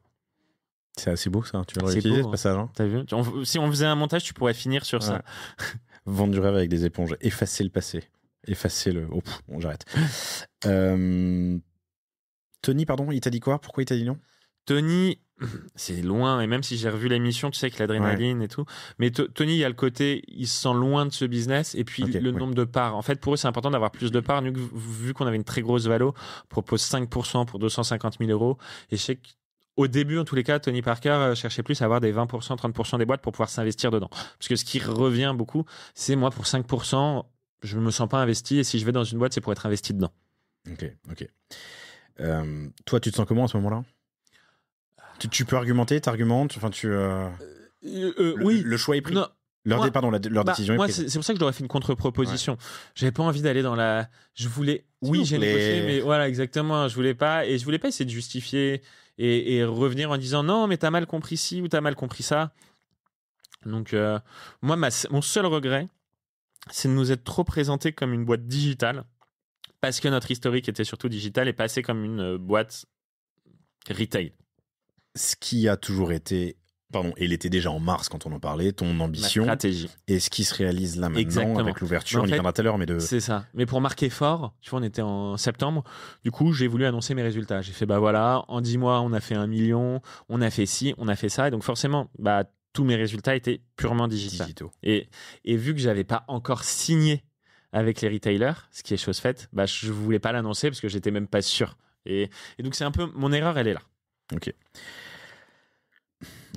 C'est assez beau ça, tu l'aurais utilisé ce passage. Hein. T'as vu si on faisait un montage, tu pourrais finir sur ça. Vendre du rêve avec des éponges, effacer le passé. Effacer le... Oh, bon, j'arrête. Tony, pardon, il t'a dit quoi? Pourquoi il t'a dit non? Tony, c'est loin, et même si j'ai revu l'émission, tu sais, avec l'adrénaline et tout, mais Tony, il y a le côté, il se sent loin de ce business, et puis le nombre de parts. En fait, pour eux, c'est important d'avoir plus de parts, vu qu'on avait une très grosse valo, on propose 5% pour 250 000 euros, et je sais que au début, en tous les cas, Tony Parker cherchait plus à avoir des 20%, 30% des boîtes pour pouvoir s'investir dedans. Parce que ce qui revient beaucoup, c'est moi, pour 5%, je ne me sens pas investi. Et si je vais dans une boîte, c'est pour être investi dedans. Ok. Toi, tu te sens comment à ce moment-là? Tu peux argumenter, t'argumentes, enfin, oui. Le choix est pris. Non. Leur décision est moi, prise. c'est pour ça que je leur ai fait une contre-proposition. J'avais pas envie d'aller dans la. Je voulais. Oui, j'ai négocié, mais voilà, exactement. Je voulais pas essayer de justifier et revenir en disant non, mais t'as mal compris ci ou t'as mal compris ça. Donc, moi, mon seul regret, c'est de nous être trop présentés comme une boîte digitale, parce que notre historique était surtout digital et pas assez comme une boîte retail. Ce qui a toujours été. Pardon, et il était déjà en mars quand on en parlait, ton ambition. Ma stratégie. Et ce qui se réalise là maintenant. Exactement. Avec l'ouverture, on y reviendra tout à l'heure. C'est ça. Mais pour marquer fort, tu vois, on était en septembre. Du coup, j'ai voulu annoncer mes résultats. J'ai fait, bah voilà, en 10 mois, on a fait 1 million, on a fait ci, on a fait ça. Et donc, forcément, bah, tous mes résultats étaient purement digitaux. Et vu que j'avais pas encore signé avec les retailers, ce qui est chose faite, bah, je voulais pas l'annoncer parce que j'étais même pas sûr. Et donc, c'est un peu, mon erreur, elle est là. Ok.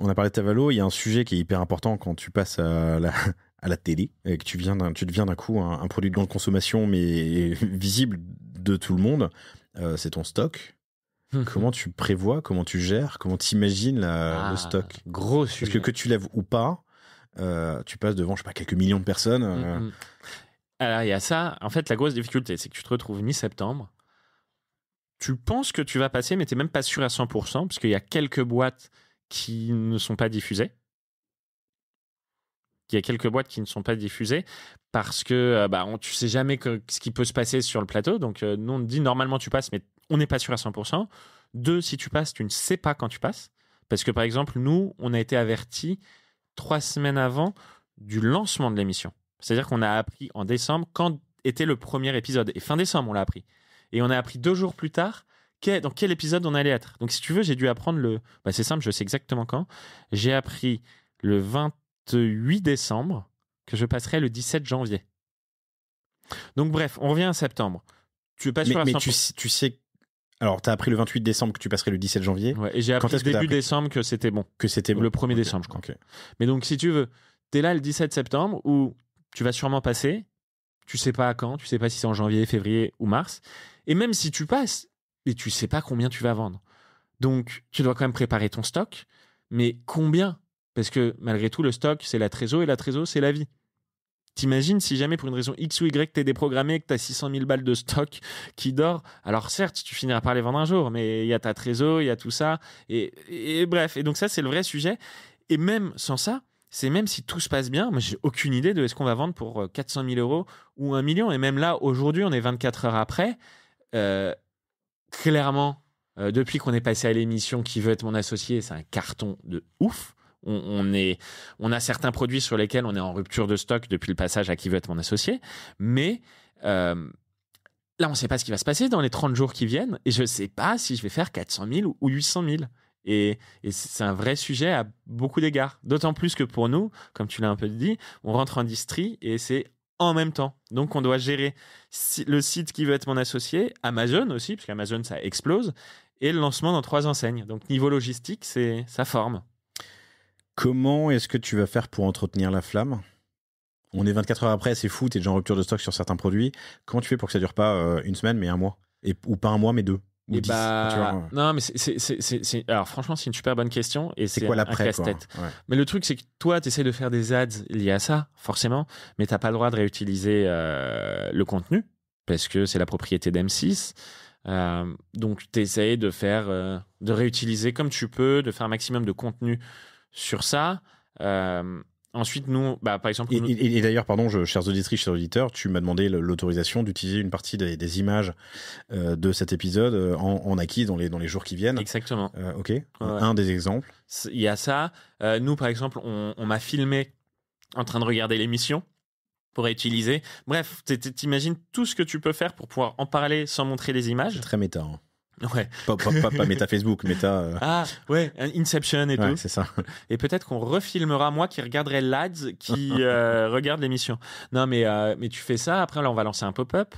On a parlé de ta valo, il y a un sujet qui est hyper important quand tu passes à la télé et que tu deviens d'un coup un produit de grande consommation mais visible de tout le monde, c'est ton stock. Comment tu prévois, comment tu gères, comment tu imagines le stock? Gros sujet. Parce que tu lèves ou pas, tu passes devant, je sais pas, quelques millions de personnes. Alors il y a ça, en fait la grosse difficulté c'est que tu te retrouves mi-septembre, tu penses que tu vas passer mais tu n'es même pas sûr à 100% parce qu'il y a quelques boîtes qui ne sont pas diffusées. Il y a quelques boîtes qui ne sont pas diffusées parce que tu sais jamais ce qui peut se passer sur le plateau. Donc, nous, on te dit normalement tu passes, mais on n'est pas sûr à 100%. 2, si tu passes, tu ne sais pas quand tu passes. Parce que, par exemple, nous, on a été avertis 3 semaines avant du lancement de l'émission. C'est-à-dire qu'on a appris en décembre quand était le premier épisode. Et fin décembre, on l'a appris. Et on a appris 2 jours plus tard dans quel épisode on allait être. Donc, si tu veux, j'ai dû apprendre c'est simple, je sais exactement quand. J'ai appris le 28 décembre que je passerai le 17 janvier. Donc, bref, on revient à septembre. Tu es pas sûr à 100%. Mais tu sais... Alors, tu as appris le 28 décembre que tu passerais le 17 janvier. Ouais, et j'ai appris début décembre que c'était bon. Que c'était bon. Le 1er décembre, je crois. Okay. Mais donc, si tu veux, tu es là le 17 septembre où tu vas sûrement passer. Tu sais pas à quand. Tu sais pas si c'est en janvier, février ou mars. Et même si tu passes... et tu sais pas combien tu vas vendre. Donc, tu dois quand même préparer ton stock, mais combien? Parce que malgré tout, le stock, c'est la trésor, et la trésor, c'est la vie. T'imagines si jamais pour une raison X ou Y, t'es déprogrammé, que t'as 600 000 balles de stock qui dort, alors certes, tu finiras par les vendre un jour, mais il y a ta trésor, il y a tout ça, et bref. Et donc ça, c'est le vrai sujet. Et même sans ça, c'est même si tout se passe bien, moi j'ai aucune idée de est-ce qu'on va vendre pour 400 000 euros ou 1 million. Et même là, aujourd'hui, on est 24 heures après. Clairement, depuis qu'on est passé à l'émission Qui veut être mon associé, c'est un carton de ouf. On a certains produits sur lesquels on est en rupture de stock depuis le passage à Qui veut être mon associé. Mais là, on ne sait pas ce qui va se passer dans les 30 jours qui viennent. Et je ne sais pas si je vais faire 400 000 ou 800 000. Et c'est un vrai sujet à beaucoup d'égards. D'autant plus que pour nous, comme tu l'as un peu dit, on rentre en distri et c'est en même temps. Donc, on doit gérer le site Qui veut être mon associé, Amazon aussi, parce qu'Amazon, ça explose, et le lancement dans 3 enseignes. Donc, niveau logistique, ça forme. Comment est-ce que tu vas faire pour entretenir la flamme ? On est 24 heures après, c'est fou, t'es déjà en rupture de stock sur certains produits. Comment tu fais pour que ça dure pas une semaine, mais un mois ? Ou pas un mois, mais 2 ou 10, non, mais alors franchement, c'est une super bonne question et c'est quoi un casse-tête. Ouais. Mais le truc, c'est que toi, tu essaies de faire des ads liés à ça, forcément, mais t'as pas le droit de réutiliser le contenu parce que c'est la propriété d'M6. Donc, tu essaies de réutiliser comme tu peux, de faire un maximum de contenu sur ça. Ensuite, nous, par exemple... Et d'ailleurs, pardon, chers auditrices, chers auditeurs, tu m'as demandé l'autorisation d'utiliser une partie des images de cet épisode en acquis dans les jours qui viennent. Exactement. Ok. Ouais. Un des exemples. Il y a ça. Nous, par exemple, on m'a filmé en train de regarder l'émission pour utiliser. Bref, t'imagines tout ce que tu peux faire pour pouvoir en parler sans montrer les images. C'est très méta. Hein. Ouais. Pas méta Facebook, méta. Ah ouais, Inception et tout. C'est ça. Et peut-être qu'on refilmera moi qui regarderai l'ads qui regarde l'émission. Non, mais tu fais ça. Après là, on va lancer un pop-up.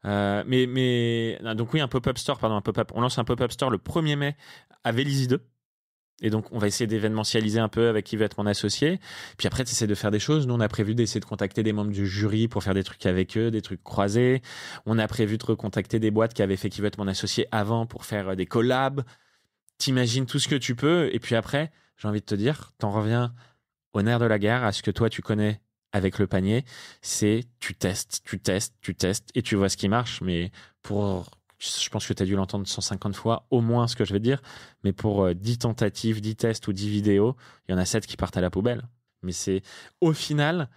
Donc oui, un pop-up store, pardon, un pop-up. On lance un pop-up store le 1er mai à Vélizy 2. Et donc, on va essayer d'événementialiser un peu avec Qui veut être mon associé. Puis après, tu essaies de faire des choses. Nous, on a prévu d'essayer de contacter des membres du jury pour faire des trucs avec eux, des trucs croisés. On a prévu de recontacter des boîtes qui avaient fait Qui veut être mon associé avant pour faire des collabs. T'imagines tout ce que tu peux. Et puis après, j'ai envie de te dire, t'en reviens au nerf de la guerre, à ce que toi, tu connais avec le panier. C'est tu testes et tu vois ce qui marche. Mais je pense que tu as dû l'entendre 150 fois, au moins ce que je vais te dire. Mais pour 10 tentatives, 10 tests ou 10 vidéos, il y en a 7 qui partent à la poubelle. Mais au final,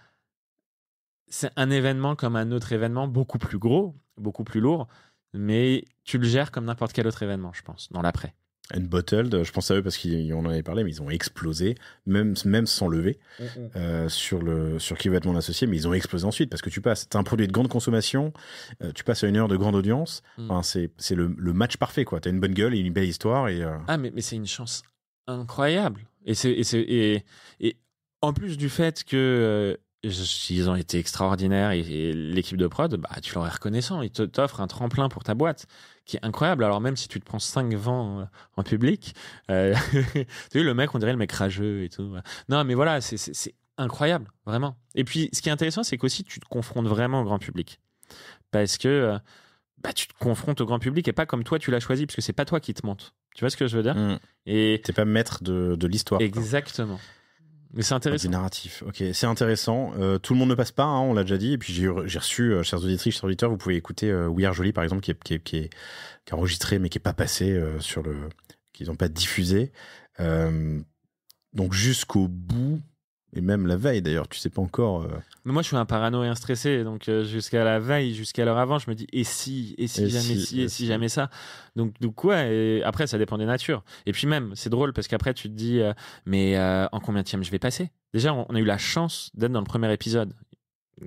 c'est un événement comme un autre événement, beaucoup plus gros, beaucoup plus lourd. Mais tu le gères comme n'importe quel autre événement, je pense, dans l'après. Unbottled, je pense à eux parce qu'on en avait parlé, mais ils ont explosé, même sans lever, sur Qui veut être mon associé, mais ils ont explosé ensuite parce que t'as un produit de grande consommation, tu passes à 1 heure de grande audience, enfin, c'est le match parfait, quoi. T'as une bonne gueule et une belle histoire. Ah, mais c'est une chance incroyable. Et en plus du fait que ils ont été extraordinaires et l'équipe de prod, tu leur es reconnaissant. Ils t'offrent un tremplin pour ta boîte qui est incroyable. Alors même si tu te prends 5 vents en public, tu as vu le mec, on dirait le mec rageux et tout. Non, mais voilà, c'est incroyable, vraiment. Et puis, ce qui est intéressant, c'est qu'aussi, tu te confrontes vraiment au grand public. Parce que tu te confrontes au grand public et pas comme toi, tu l'as choisi, parce que c'est pas toi qui te monte. Tu vois ce que je veux dire ? Et t'es pas maître de l'histoire. Exactement. Quoi. Mais c'est intéressant. Du narratif. Ok, c'est intéressant. Tout le monde ne passe pas, on l'a déjà dit. Et puis j'ai reçu, chers auditrices, chers auditeurs, vous pouvez écouter We Are Jolie, par exemple, qui est enregistré, mais qui est pas passé qu'ils n'ont pas diffusé. Donc jusqu'au bout, et même la veille d'ailleurs, tu sais pas encore. Mais moi, je suis un parano et un stressé, donc jusqu'à la veille, jusqu'à l'heure avant, je me dis et si jamais ça. Donc ouais. Et après, ça dépend des natures. Et puis même, c'est drôle parce qu'après, tu te dis mais en combienième je vais passer. Déjà, on a eu la chance d'être dans le premier épisode.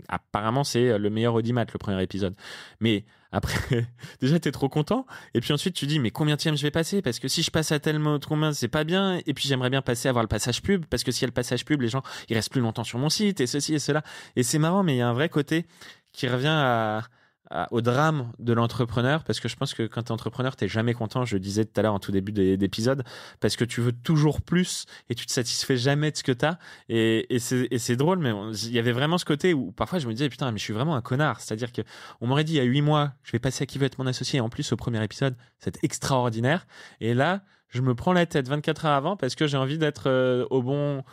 Apparemment, c'est le meilleur audimat, le premier épisode. Mais après, déjà, t'es trop content. Et puis ensuite, tu dis, mais combienième je vais passer ? Parce que si je passe à tel mot, combien, c'est pas bien. Et puis, j'aimerais bien passer à voir le passage pub. Parce que s'il y a le passage pub, les gens, ils restent plus longtemps sur mon site et ceci et cela. Et c'est marrant, mais il y a un vrai côté qui revient au drame de l'entrepreneur, parce que je pense que quand t'es entrepreneur, t'es jamais content, je le disais tout à l'heure en tout début d'épisode, parce que tu veux toujours plus et tu te satisfais jamais de ce que t'as, et c'est drôle, mais il y avait vraiment ce côté où parfois je me disais putain, mais je suis vraiment un connard, c'est-à-dire que on m'aurait dit il y a 8 mois, je vais passer à Qui veut être mon associé, et en plus au premier épisode, c'est extraordinaire, et là je me prends la tête 24 heures avant parce que j'ai envie d'être au bon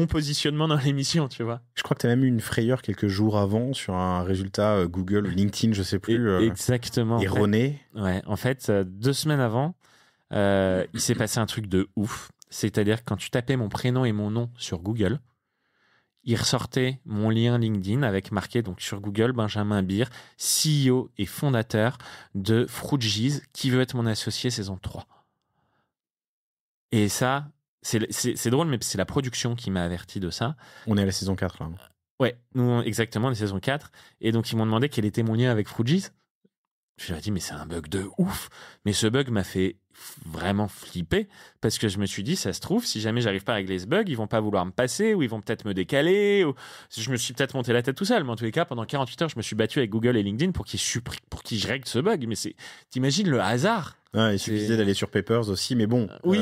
positionnement dans l'émission, tu vois. Je crois que tu as même eu une frayeur quelques jours avant sur un résultat Google, LinkedIn, je sais plus. Exactement. Erroné. Ouais, en fait, 2 semaines avant, il s'est passé un truc de ouf. C'est-à-dire que quand tu tapais mon prénom et mon nom sur Google, il ressortait mon lien LinkedIn avec marqué donc sur Google Benjamin Beer, CEO et fondateur de Fruitgees, qui veut être mon associé saison 3. Et ça, c'est drôle, mais c'est la production qui m'a averti de ça. On est à la saison 4 là. Ouais, nous, exactement, la saison 4. Et donc, ils m'ont demandé quel était mon lien avec Fruitgees. Je leur ai dit, mais c'est un bug de ouf. Mais ce bug m'a fait vraiment flipper parce que je me suis dit, ça se trouve, si jamais j'arrive pas à régler ce bug, ils vont pas vouloir me passer ou ils vont peut-être me décaler. Ou... Je me suis peut-être monté la tête tout seul. Mais en tous les cas, pendant 48 heures, je me suis battu avec Google et LinkedIn pour qu'ils je règle ce bug. Mais t'imagines le hasard. Il suffisait d'aller sur Papers aussi. Mais bon, oui.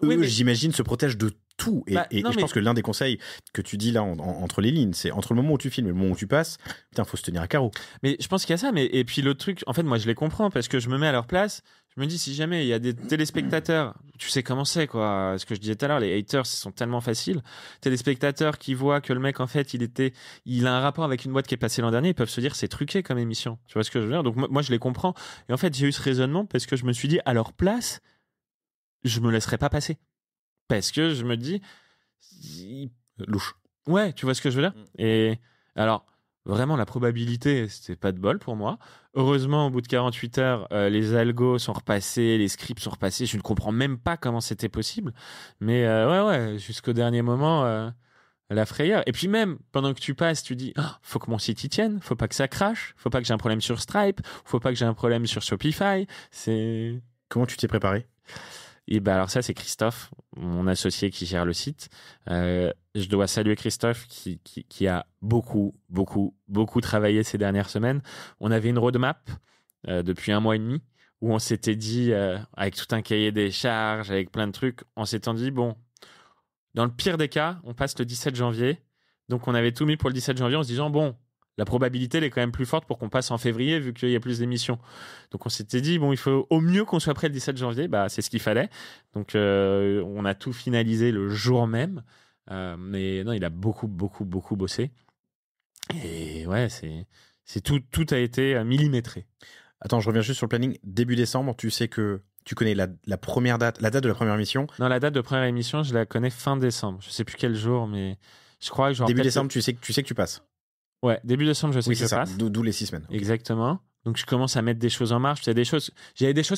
Eux, j'imagine, se protègent de tout. Et je pense que l'un des conseils que tu dis là entre les lignes, c'est entre le moment où tu filmes et le moment où tu passes, putain, faut se tenir à carreau. Mais je pense qu'il y a ça. Et puis l'autre truc, en fait, moi, je les comprends parce que je me mets à leur place. Je me dis, si jamais il y a des téléspectateurs, tu sais comment c'est, quoi. Ce que je disais tout à l'heure, les haters, ils sont tellement faciles. Téléspectateurs qui voient que le mec, en fait, il a un rapport avec une boîte qui est passée l'an dernier, ils peuvent se dire, c'est truqué comme émission. Tu vois ce que je veux dire? Donc, moi, je les comprends. Et en fait, j'ai eu ce raisonnement parce que je me suis dit, à leur place, je me laisserai pas passer. Parce que je me dis, louche. Ouais, tu vois ce que je veux dire? Et alors, vraiment, la probabilité, c'était pas de bol pour moi. Heureusement, au bout de 48 heures, les algos sont repassés, les scripts sont repassés. Je ne comprends même pas comment c'était possible. Mais ouais, jusqu'au dernier moment, la frayeur. Et puis même, pendant que tu passes, tu dis, faut que mon site y tienne, faut pas que ça crache, faut pas que j'ai un problème sur Stripe, faut pas que j'ai un problème sur Shopify. Comment tu t'es préparé? Et ben alors ça, c'est Christophe, mon associé qui gère le site. Je dois saluer Christophe qui a beaucoup travaillé ces dernières semaines. On avait une roadmap depuis 1 mois et demi où on s'était dit, avec tout un cahier des charges, avec plein de trucs, on s'était dit, bon, dans le pire des cas, on passe le 17 janvier. Donc on avait tout mis pour le 17 janvier en se disant, bon, la probabilité elle est quand même plus forte pour qu'on passe en février vu qu'il y a plus d'émissions. Donc on s'était dit, bon, il faut au mieux qu'on soit prêt le 17 janvier. Bah, c'est ce qu'il fallait. Donc on a tout finalisé le jour même. Mais non, il a beaucoup bossé. Et ouais, c'est tout a été millimétré. Attends, je reviens juste sur le planning. Début décembre, tu sais que tu connais la première date, la date de la première émission? Non, la date de première émission, je la connais fin décembre. Je sais plus quel jour, mais je crois que genre début décembre, tu sais que tu passes. Ouais, début décembre, je sais que je passe. D'où les 6 semaines. Okay. Exactement. Donc, je commence à mettre des choses en marche. J'avais des choses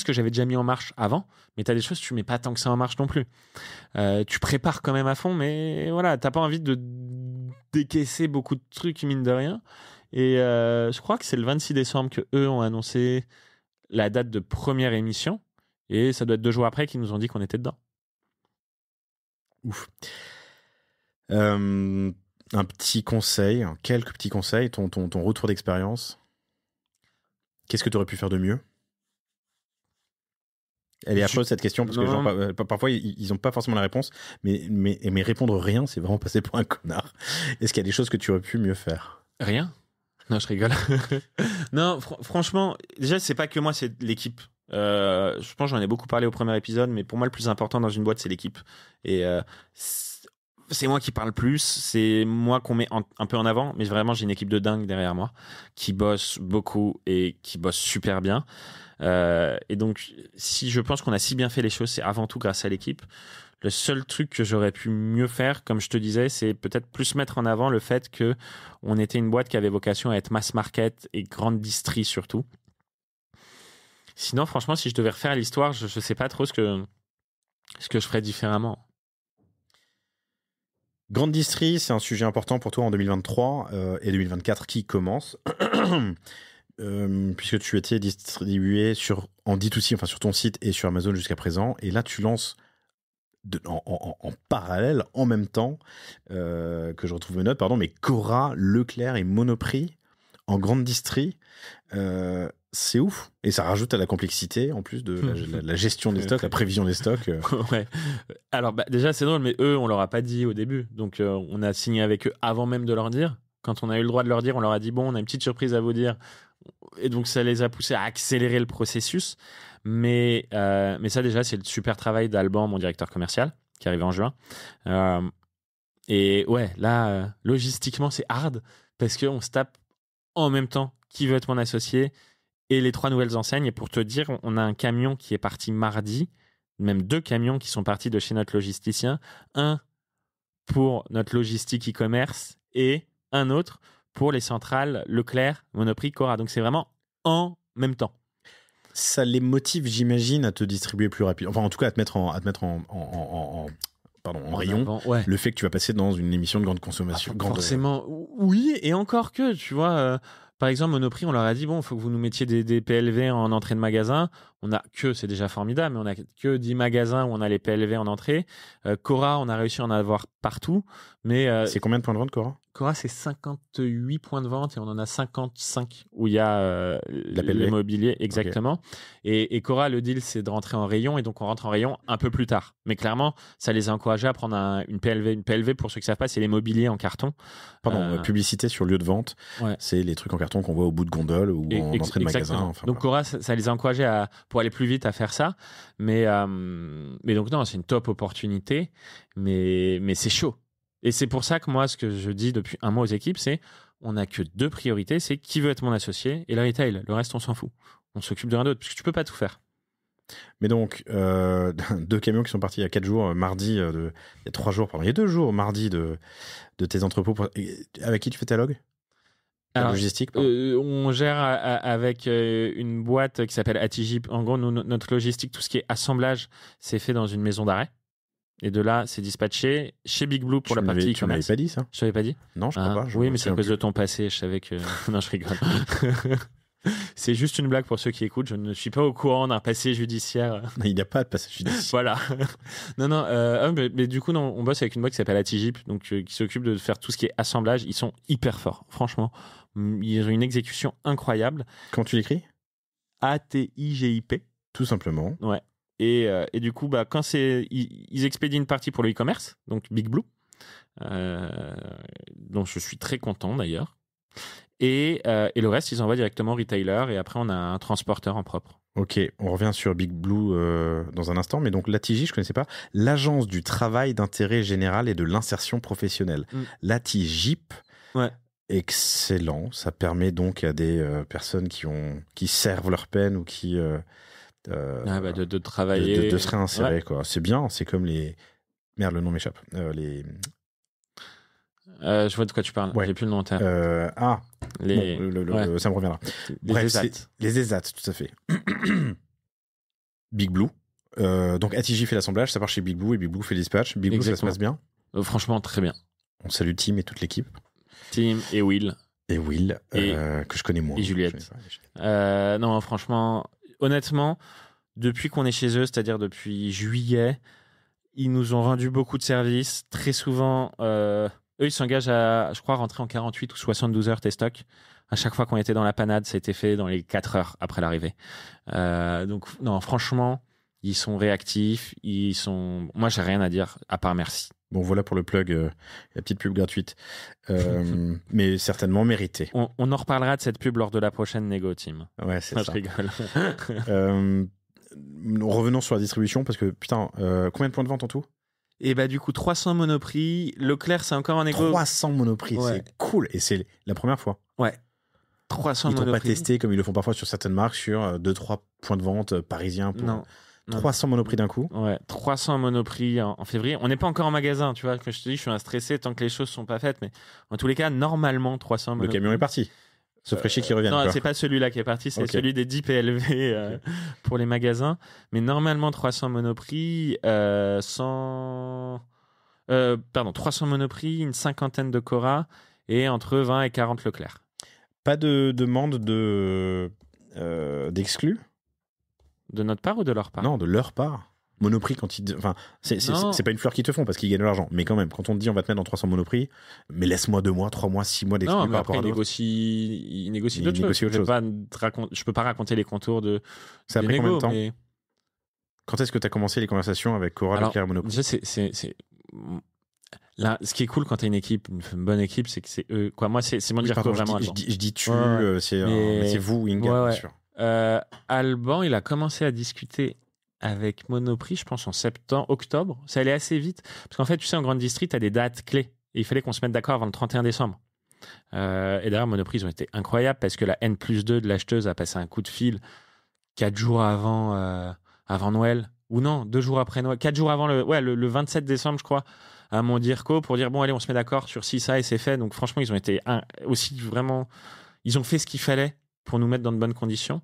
que j'avais déjà mis en marche avant, mais tu as des choses que tu mets pas tant que ça en marche non plus. Tu prépares quand même à fond, mais voilà, t'as pas envie de décaisser beaucoup de trucs, mine de rien. Et je crois que c'est le 26 décembre que eux ont annoncé la date de première émission. Et ça doit être 2 jours après qu'ils nous ont dit qu'on était dedans. Ouf. Un petit conseil, quelques petits conseils, ton retour d'expérience. Qu'est-ce que tu aurais pu faire de mieux? Elle est affreuse cette question parce que genre, parfois ils n'ont pas forcément la réponse, mais répondre rien, c'est vraiment passer pour un connard. Est-ce qu'il y a des choses que tu aurais pu mieux faire? Rien. Non, je rigole. Non, franchement, déjà c'est pas que moi, c'est l'équipe. Je pense que j'en ai beaucoup parlé au premier épisode, mais pour moi le plus important dans une boîte c'est l'équipe. Et c'est moi qui parle plus, c'est moi qu'on met un peu en avant, mais vraiment j'ai une équipe de dingue derrière moi qui bosse beaucoup et qui bosse super bien. Et donc si je pense qu'on a si bien fait les choses, c'est avant tout grâce à l'équipe. Le seul truc que j'aurais pu mieux faire, comme je te disais, c'est peut-être plus mettre en avant le fait que on était une boîte qui avait vocation à être mass market et grande distri surtout. Sinon, franchement, si je devais refaire l'histoire, je sais pas trop ce que je ferais différemment. Grande distri, c'est un sujet important pour toi en 2023 et 2024 qui commence. Puisque tu étais distribué en D2C, enfin sur ton site et sur Amazon jusqu'à présent. Et là, tu lances en parallèle, en même temps, que je retrouve mes notes, pardon, mais Cora, Leclerc et Monoprix en grande distri. C'est ouf. Et ça rajoute à la complexité, en plus de la gestion des stocks, la prévision des stocks. Ouais. Alors, déjà, c'est drôle, mais eux, on leur a pas dit au début. Donc, on a signé avec eux avant même de leur dire. Quand on a eu le droit de leur dire, on leur a dit, bon, on a une petite surprise à vous dire. Et donc, ça les a poussés à accélérer le processus. Mais ça, déjà, c'est le super travail d'Alban, mon directeur commercial, qui arrive en juin. Et ouais, là, logistiquement, c'est hard parce qu'on se tape en même temps qui veut être mon associé et les 3 nouvelles enseignes. Et pour te dire, on a un camion qui est parti mardi, même 2 camions qui sont partis de chez notre logisticien. Un pour notre logistique e-commerce et un autre pour les centrales Leclerc, Monoprix, Cora. Donc c'est vraiment en même temps. Ça les motive, j'imagine, à te distribuer plus rapidement. Enfin, en tout cas, à te mettre en rayon. Avant, ouais. Le fait que tu vas passer dans une émission de grande consommation. Forcément, oui, et encore que, tu vois, par exemple, Monoprix, on leur a dit, bon, il faut que vous nous mettiez des PLV en entrée de magasin. On a que, c'est déjà formidable, mais on a que 10 magasins où on a les PLV en entrée. Cora, on a réussi à en avoir partout. Mais c'est combien de points de vente, Cora ? Cora, c'est 58 points de vente et on en a 55 où il y a l'immobilier, exactement. Okay. Et Cora, le deal, c'est de rentrer en rayon et donc on rentre en rayon un peu plus tard. Mais clairement, ça les a encouragés à prendre une PLV. Une PLV, pour ceux qui ne savent pas, c'est l'immobilier en carton. Pardon, publicité sur lieu de vente, c'est les trucs en carton qu'on voit au bout de gondole ou en entrée de magasin. Enfin, donc Cora, ça les a encouragés pour aller plus vite à faire ça. Mais donc non, c'est une top opportunité, mais c'est chaud. Et c'est pour ça que moi, ce que je dis depuis un mois aux équipes, c'est on n'a que 2 priorités, c'est qui veut être mon associé et le retail. Le reste, on s'en fout. On s'occupe de rien d'autre, parce que tu peux pas tout faire. Mais donc, 2 camions qui sont partis il y a 4 jours, mardi, il y a 3 jours, pardon, il y a 2 jours, mardi, de tes entrepôts. Avec qui tu fais ta log ? Alors, logistique on gère avec une boîte qui s'appelle Atijip. En gros, notre logistique, tout ce qui est assemblage, c'est fait dans une maison d'arrêt. Et de là, c'est dispatché chez Big Blue pour la partie e-commerce. Tu m'avais pas dit ça ? Je t'avais pas dit ? Non, je crois pas. Oui, mais c'est à cause de ton passé. Je savais que... Non, je rigole. C'est juste une blague pour ceux qui écoutent. Je ne suis pas au courant d'un passé judiciaire. Il n'y a pas de passé judiciaire. Voilà. Non. Mais du coup, on bosse avec une boîte qui s'appelle Atijip, donc qui s'occupe de faire tout ce qui est assemblage. Ils sont hyper forts, franchement. Ils ont une exécution incroyable. Comment tu l'écris ? ATIGIP. Tout simplement. Ouais. Et du coup, quand ils expédient une partie pour le e-commerce, donc Big Blue, dont je suis très content d'ailleurs. Et le reste, ils envoient directement au retailer et après, on a un transporteur en propre. Ok, on revient sur Big Blue dans un instant, mais donc l'ATJ, je ne connaissais pas, l'Agence du travail d'intérêt général et de l'insertion professionnelle. L'ATJIP, excellent, ça permet donc à des personnes qui servent leur peine ou qui... de travailler... De se réinsérer, quoi. C'est bien, c'est comme les... Merde, le nom m'échappe. Je vois de quoi tu parles, j'ai plus le nom en tête. Ça me reviendra. Les ESAT, tout à fait. Big Blue. Donc ATJ fait l'assemblage, ça part chez Big Blue et Big Blue fait le dispatch. Big Blue, ça se passe bien ? Franchement, très bien. On salue Tim et toute l'équipe. Tim et Will. Et Will, que je connais moins. Et Juliette. Non, franchement, honnêtement, depuis qu'on est chez eux, c'est-à-dire depuis juillet, ils nous ont rendu beaucoup de services. Très souvent, eux, ils s'engagent à, je crois, rentrer en 48 ou 72 heures T-Stock. À chaque fois qu'on était dans la panade, ça a été fait dans les 4 heures après l'arrivée. Donc, non, franchement, ils sont réactifs. Moi, j'ai rien à dire, à part merci. Bon, voilà pour le plug, la petite pub gratuite. Mais certainement méritée. On en reparlera de cette pub lors de la prochaine négo, Tim. Ouais, c'est ça. Je rigole. Revenons sur la distribution, parce que, putain, combien de points de vente en tout ? Et du coup, 300 Monoprix. Leclerc, c'est encore en négo. 300 Monoprix, c'est cool. Et c'est la première fois. Ouais. 300 Ils Monoprix. Ils t'ont pas testé, comme ils le font parfois sur certaines marques, sur 2-3 points de vente parisiens. Non. 300 Monoprix d'un coup. Ouais, 300 Monoprix en février. On n'est pas encore en magasin, tu vois. Comme je te dis, je suis un stressé tant que les choses sont pas faites. Mais en tous les cas, normalement, 300 Monoprix. Le camion est parti. Sauf Fréchy qui revient. Non, c'est pas celui-là qui est parti, c'est celui des 10 PLV pour les magasins. Mais normalement, 300 Monoprix, 300 Monoprix, une cinquantaine de Cora et entre 20 et 40 Leclerc. Pas de demande d'exclus ? De notre part ou de leur part ? Non, de leur part. Monoprix, quand ils... Enfin, c'est pas une fleur qu'ils te font parce qu'ils gagnent de l'argent. Mais quand même, quand on te dit on va te mettre dans 300 Monoprix, mais laisse-moi 2 mois, 3 mois, 6 mois d'exclus par rapport à d'autres. Ils négocient d'autres choses. Je peux pas raconter les contours de... Ça a pris combien de temps ? Quand est-ce que tu as commencé les conversations avec Cora, Leclerc et Monoprix ? Déjà, là, ce qui est cool quand tu as une équipe, une bonne équipe, c'est que c'est eux. Quoi, moi, c'est mon directeur vraiment. Je dis tu, c'est vous, Inga, bien sûr. Alban, il a commencé à discuter avec Monoprix, je pense en octobre. Ça allait assez vite. Parce qu'en fait, tu sais, en grande district, tu as des dates clés. Et il fallait qu'on se mette d'accord avant le 31 décembre. Et d'ailleurs, Monoprix, ils ont été incroyables parce que la N+2 de l'acheteuse a passé un coup de fil 4 jours avant Noël. Ou non, 2 jours après Noël. 4 jours avant le 27 décembre, je crois. à mon DIRCO pour dire bon allez on se met d'accord sur ci ça et c'est fait. Donc franchement ils ont été aussi vraiment, ils ont fait ce qu'il fallait pour nous mettre dans de bonnes conditions.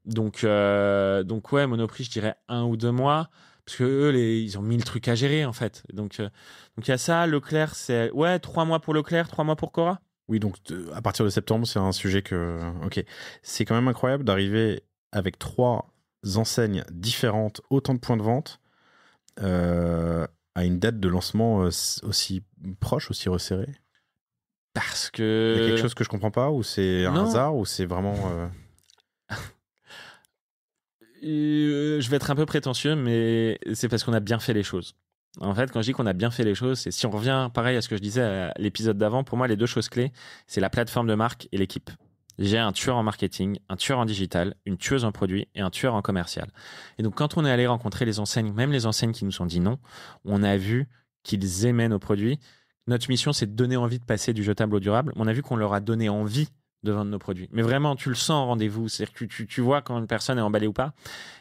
Donc ouais, Monoprix je dirais 1 ou 2 mois parce que eux ils ont 1000 trucs à gérer en fait. Donc il y a ça. Leclerc c'est 3 mois pour Leclerc, 3 mois pour Cora. Oui, donc à partir de septembre, c'est un sujet que... Ok. C'est quand même incroyable d'arriver avec 3 enseignes différentes, autant de points de vente, à une date de lancement aussi proche, aussi resserrée. Parce que... Il y a quelque chose que je comprends pas, ou c'est un hasard, ou c'est vraiment... Je vais être un peu prétentieux, mais c'est parce qu'on a bien fait les choses. En fait, quand je dis qu'on a bien fait les choses, c'est si on revient pareil à ce que je disais à l'épisode d'avant, pour moi, les 2 choses clés, c'est la plateforme de marque et l'équipe. J'ai un tueur en marketing, un tueur en digital, une tueuse en produit et un tueur en commercial. Et donc, quand on est allé rencontrer les enseignes, même les enseignes qui nous ont dit non, on a vu qu'ils aimaient nos produits. Notre mission, c'est de donner envie de passer du jetable au durable. On a vu qu'on leur a donné envie de vendre nos produits. Mais vraiment, tu le sens en rendez-vous. C'est-à-dire que tu vois quand une personne est emballée ou pas.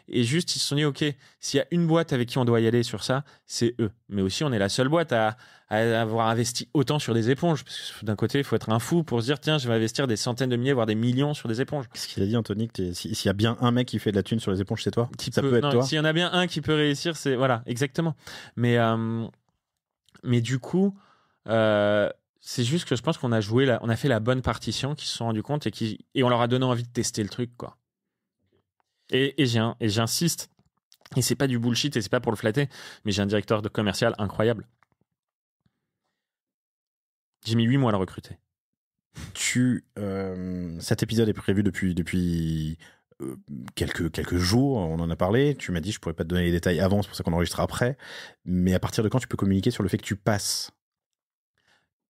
Et juste, ils se sont dit, OK, s'il y a une boîte avec qui on doit y aller sur ça, c'est eux. Mais aussi, on est la seule boîte à avoir investi autant sur des éponges. Parce que d'un côté, il faut être un fou pour se dire, tiens, je vais investir des centaines de milliers, voire des millions sur des éponges. Qu'est-ce qu'il a dit, Anthony, s'il y a bien un mec qui fait de la thune sur les éponges, c'est toi? Ça peut être toi? S'il y en a bien un qui peut réussir, c'est... Voilà, exactement. Mais du coup... c'est juste que je pense qu'on a on a fait la bonne partition, qu'ils se sont rendus compte et on leur a donné envie de tester le truc, quoi. Et j'insiste, et c'est pas du bullshit et c'est pas pour le flatter, mais j'ai un directeur de commercial incroyable. J'ai mis 8 mois à le recruter. Cet épisode est prévu depuis quelques jours, on en a parlé. Tu m'as dit je pourrais pas te donner les détails avant, c'est pour ça qu'on enregistre après. Mais à partir de quand tu peux communiquer sur le fait que tu passes?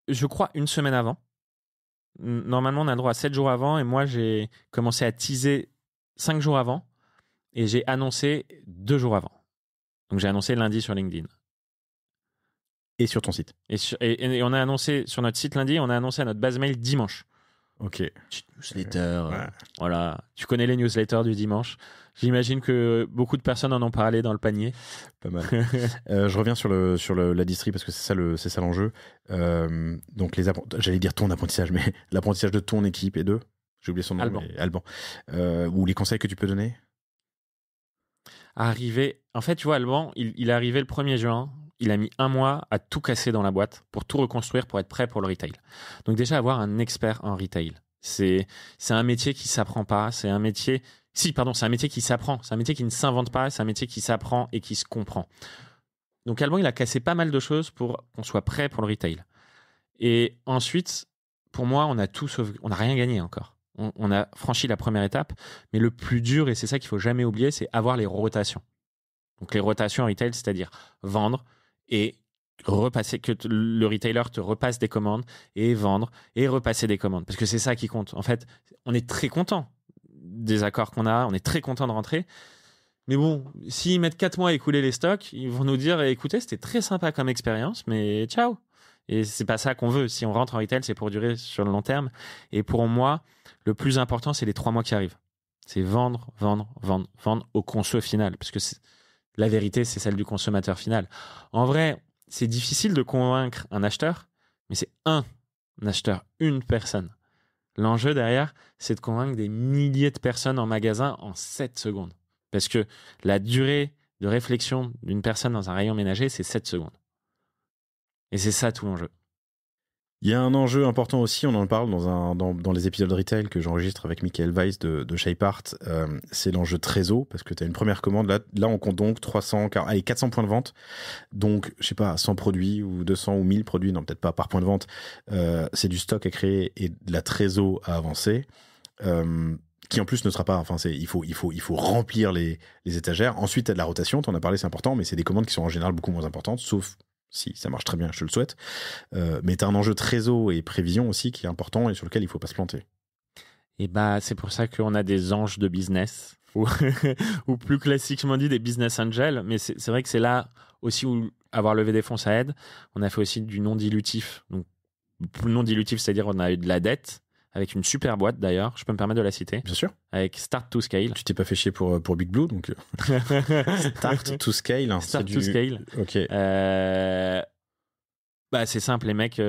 Je crois 1 semaine avant. Normalement, on a le droit à 7 jours avant. Et moi, j'ai commencé à teaser 5 jours avant. Et j'ai annoncé 2 jours avant. Donc, j'ai annoncé lundi sur LinkedIn. Et sur ton site. Et on a annoncé sur notre site lundi. On a annoncé à notre base mail dimanche. Ok. Newsletter. Ouais. Voilà. Tu connais les newsletters du dimanche. J'imagine que beaucoup de personnes en ont parlé dans le panier. Pas mal. Je reviens sur la distri parce que c'est ça l'enjeu. Donc j'allais dire ton apprentissage, mais l'apprentissage de ton équipe et j'ai oublié son nom. Alban. Ou les conseils que tu peux donner. En fait, tu vois, Alban, il est arrivé le 1er juin. Il a mis 1 mois à tout casser dans la boîte pour tout reconstruire pour être prêt pour le retail. Donc déjà, avoir un expert en retail, c'est un métier qui s'apprend pas. C'est un métier qui s'apprend. C'est un métier qui ne s'invente pas. C'est un métier qui s'apprend et qui se comprend. Donc Alban, il a cassé pas mal de choses pour qu'on soit prêt pour le retail. Et ensuite, pour moi, on n'a rien gagné encore. On a franchi la première étape, mais le plus dur, et c'est ça qu'il faut jamais oublier, c'est avoir les rotations. Donc les rotations en retail, c'est-à-dire vendre et repasser, que le retailer te repasse des commandes et vendre et repasser des commandes. Parce que c'est ça qui compte. En fait, on est très content des accords qu'on a, on est très content de rentrer. Mais bon, s'ils mettent 4 mois à écouler les stocks, ils vont nous dire, écoutez, c'était très sympa comme expérience, mais ciao. Et c'est pas ça qu'on veut. Si on rentre en retail, c'est pour durer sur le long terme. Et pour moi, le plus important, c'est les 3 mois qui arrivent. C'est vendre au conso final. Parce que la vérité, c'est celle du consommateur final. En vrai, c'est difficile de convaincre un acheteur, mais c'est un acheteur, une personne. L'enjeu derrière, c'est de convaincre des milliers de personnes en magasin en 7 secondes. Parce que la durée de réflexion d'une personne dans un rayon ménager, c'est 7 secondes. Et c'est ça tout l'enjeu. Il y a un enjeu important aussi, on en parle dans les épisodes de retail que j'enregistre avec Michael Weiss de Shapeart. C'est l'enjeu trésor, parce que tu as une première commande. Là, on compte donc 400 points de vente. Donc, je sais pas, 100 produits ou 200 ou 1000 produits, non, peut-être pas par point de vente. C'est du stock à créer et de la trésor à avancer. Qui en plus ne sera pas, enfin il faut remplir les étagères. Ensuite, tu as de la rotation, tu en as parlé, c'est important, mais c'est des commandes qui sont en général beaucoup moins importantes, sauf si ça marche très bien, je te le souhaite. Mais tu as un enjeu trésor et prévision aussi qui est important et sur lequel il faut pas se planter. Et c'est pour ça qu'on a des anges de business, ou plus classiquement dit des business angels, mais c'est vrai que c'est là aussi où avoir levé des fonds, ça aide. On a fait aussi du non dilutif. Donc, non dilutif, c'est-à-dire on a eu de la dette avec une super boîte d'ailleurs, je peux me permettre de la citer, Bien sûr. avec Start to Scale. Tu t'es pas fait chier pour Big Blue, donc Start to Scale. Hein, Start to Scale. Ok. Bah, c'est simple, les mecs,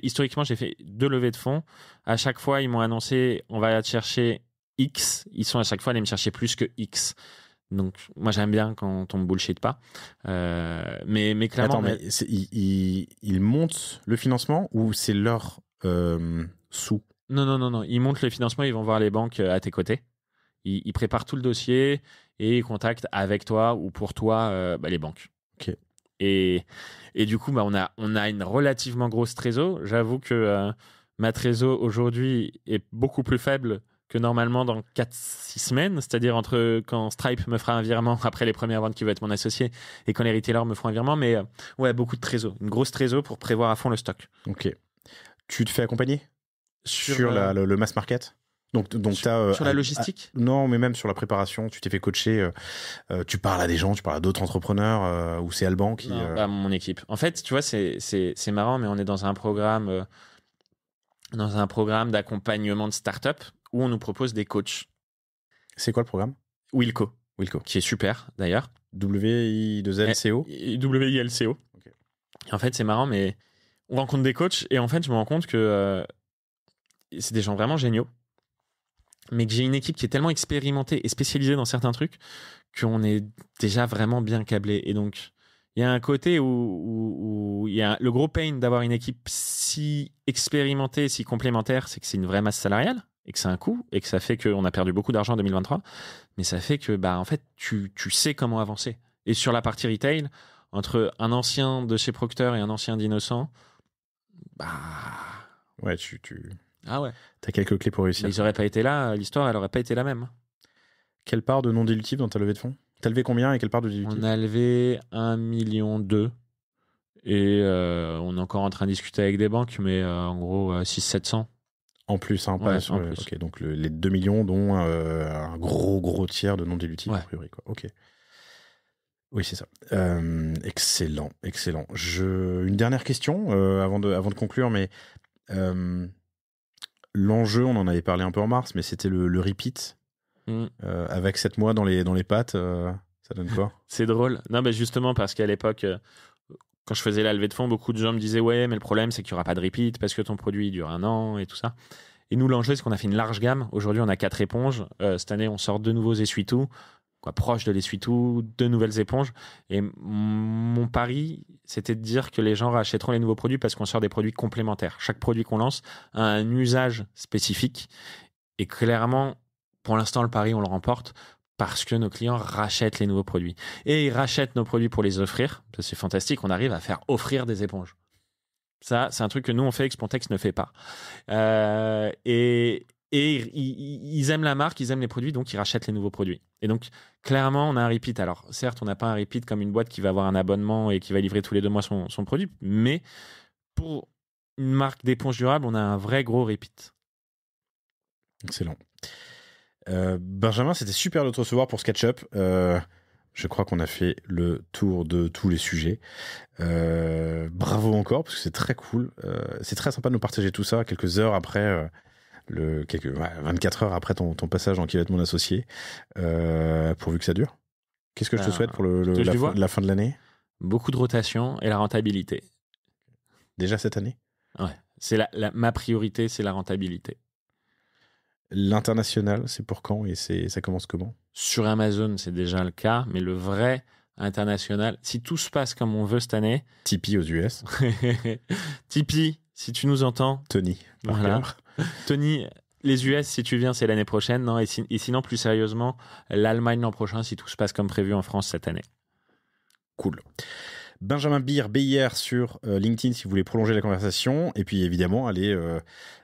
historiquement, j'ai fait 2 levées de fonds. À chaque fois, ils m'ont annoncé, on va te chercher X. Ils sont à chaque fois allés me chercher plus que X. Donc, moi, j'aime bien quand on me bullshit pas. Mais clairement. Attends, mais ils montent le financement ou c'est leur sous? Non. Ils montent le financement, ils vont voir les banques à tes côtés. Ils préparent tout le dossier et ils contactent avec toi ou pour toi les banques. Ok. Et du coup, on a une relativement grosse trésor. J'avoue que ma trésor aujourd'hui est beaucoup plus faible que normalement dans 4-6 semaines, c'est-à-dire entre quand Stripe me fera un virement après les premières ventes qui va être mon associé et quand les retailers me feront un virement, mais ouais, beaucoup de trésor, une grosse trésor pour prévoir à fond le stock. Ok. Tu te fais accompagner sur le mass market? Donc sur la logistique? Non, mais même sur la préparation, tu t'es fait coacher, tu parles à des gens, tu parles à d'autres entrepreneurs, ou c'est Alban qui... mon équipe. En fait, tu vois, c'est marrant, mais on est dans un programme d'accompagnement de start-up où on nous propose des coachs. C'est quoi le programme? Wilco, qui est super d'ailleurs. WILCO. WILCO. Okay. En fait, c'est marrant, mais on rencontre des coachs et en fait, je me rends compte que c'est des gens vraiment géniaux, mais que j'ai une équipe qui est tellement expérimentée et spécialisée dans certains trucs qu'on est déjà vraiment bien câblé. Et donc, il y a un côté où il y a le gros pain d'avoir une équipe si expérimentée, si complémentaire, c'est que c'est une vraie masse salariale et que c'est un coût et que ça fait qu'on a perdu beaucoup d'argent en 2023. Mais ça fait que, en fait, tu sais comment avancer. Et sur la partie retail, entre un ancien de chez Procter et un ancien d'Innocent, ouais, ah ouais. T'as quelques clés pour réussir. Mais ils n'auraient pas été là, l'histoire, elle n'aurait pas été la même. Quelle part de non dilutif dans ta levée de fonds? T'as levé combien et quelle part de dilutif? On a levé 1,2 million et on est encore en train de discuter avec des banques, mais en gros 600-700. En plus, hein, pas sur plus. Ok, donc les 2 millions, dont un gros tiers de non dilutif, a priori. Quoi. Ok. Oui, c'est ça. Excellent. Une dernière question avant de conclure, mais l'enjeu, on en avait parlé un peu en mars, mais c'était le repeat. Avec 7 mois dans les pattes, ça donne quoi? C'est drôle. Non, mais justement, parce qu'à l'époque, quand je faisais la levée de fonds, beaucoup de gens me disaient ouais, mais le problème, c'est qu'il n'y aura pas de repeat parce que ton produit dure 1 an et tout ça. Et nous, l'enjeu, c'est qu'on a fait une large gamme. Aujourd'hui, on a 4 éponges. Cette année, on sort 2 nouveaux essuie-tout, proche de l'essuie-tout, 2 nouvelles éponges. Et mon pari, c'était de dire que les gens rachèteront les nouveaux produits parce qu'on sort des produits complémentaires. Chaque produit qu'on lance a un usage spécifique. Et clairement, pour l'instant, le pari, on le remporte parce que nos clients rachètent les nouveaux produits. Et ils rachètent nos produits pour les offrir. Ça, c'est fantastique. On arrive à faire offrir des éponges. Ça, c'est un truc que nous, on fait et que Spontex ne fait pas. Et ils aiment la marque, ils aiment les produits, donc ils rachètent les nouveaux produits. Et donc, clairement, on a un repeat. Alors, certes, on n'a pas un repeat comme une boîte qui va avoir un abonnement et qui va livrer tous les 2 mois son produit, mais pour une marque d'éponge durable, on a un vrai gros repeat. Excellent. Benjamin, c'était super de te recevoir pour ce catch-up. Je crois qu'on a fait le tour de tous les sujets. Bravo encore, parce que c'est très cool. C'est très sympa de nous partager tout ça quelques heures après, 24 heures après ton passage en Qui va être mon associé, pourvu que ça dure. Qu'est-ce que je te souhaite pour la fin de l'année? Beaucoup de rotation et la rentabilité. Déjà cette année? Ouais. C'est ma priorité, c'est la rentabilité. L'international, c'est pour quand et ça commence comment? Sur Amazon, c'est déjà le cas, mais le vrai international, si tout se passe comme on veut cette année... Tipeee aux US. Tipeee, si tu nous entends. Tony. Voilà. Tony, les US, si tu viens, c'est l'année prochaine. Non, et sinon, plus sérieusement, l'Allemagne l'an prochain, si tout se passe comme prévu en France cette année. Cool. Benjamin Beer, BIR sur LinkedIn si vous voulez prolonger la conversation. Et puis évidemment, allez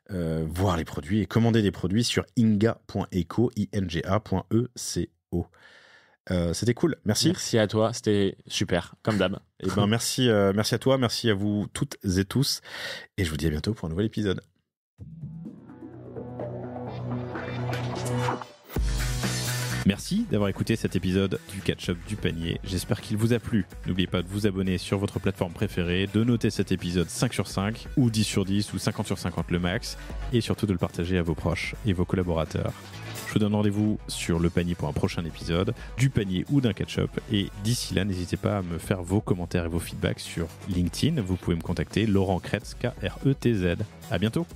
voir les produits et commander des produits sur inga.eco, inga.eco. C'était cool, merci. Merci à toi, c'était super, comme d'hab. Et merci à toi, merci à vous toutes et tous. Et je vous dis à bientôt pour un nouvel épisode. Merci d'avoir écouté cet épisode du Catch-up du panier. J'espère qu'il vous a plu. N'oubliez pas de vous abonner sur votre plateforme préférée, de noter cet épisode 5 sur 5 ou 10 sur 10 ou 50 sur 50 le max et surtout de le partager à vos proches et vos collaborateurs. Je vous donne rendez-vous sur le panier pour un prochain épisode, du panier ou d'un catch-up. Et d'ici là, n'hésitez pas à me faire vos commentaires et vos feedbacks sur LinkedIn. Vous pouvez me contacter, Laurent Kretz, Kretz. À bientôt.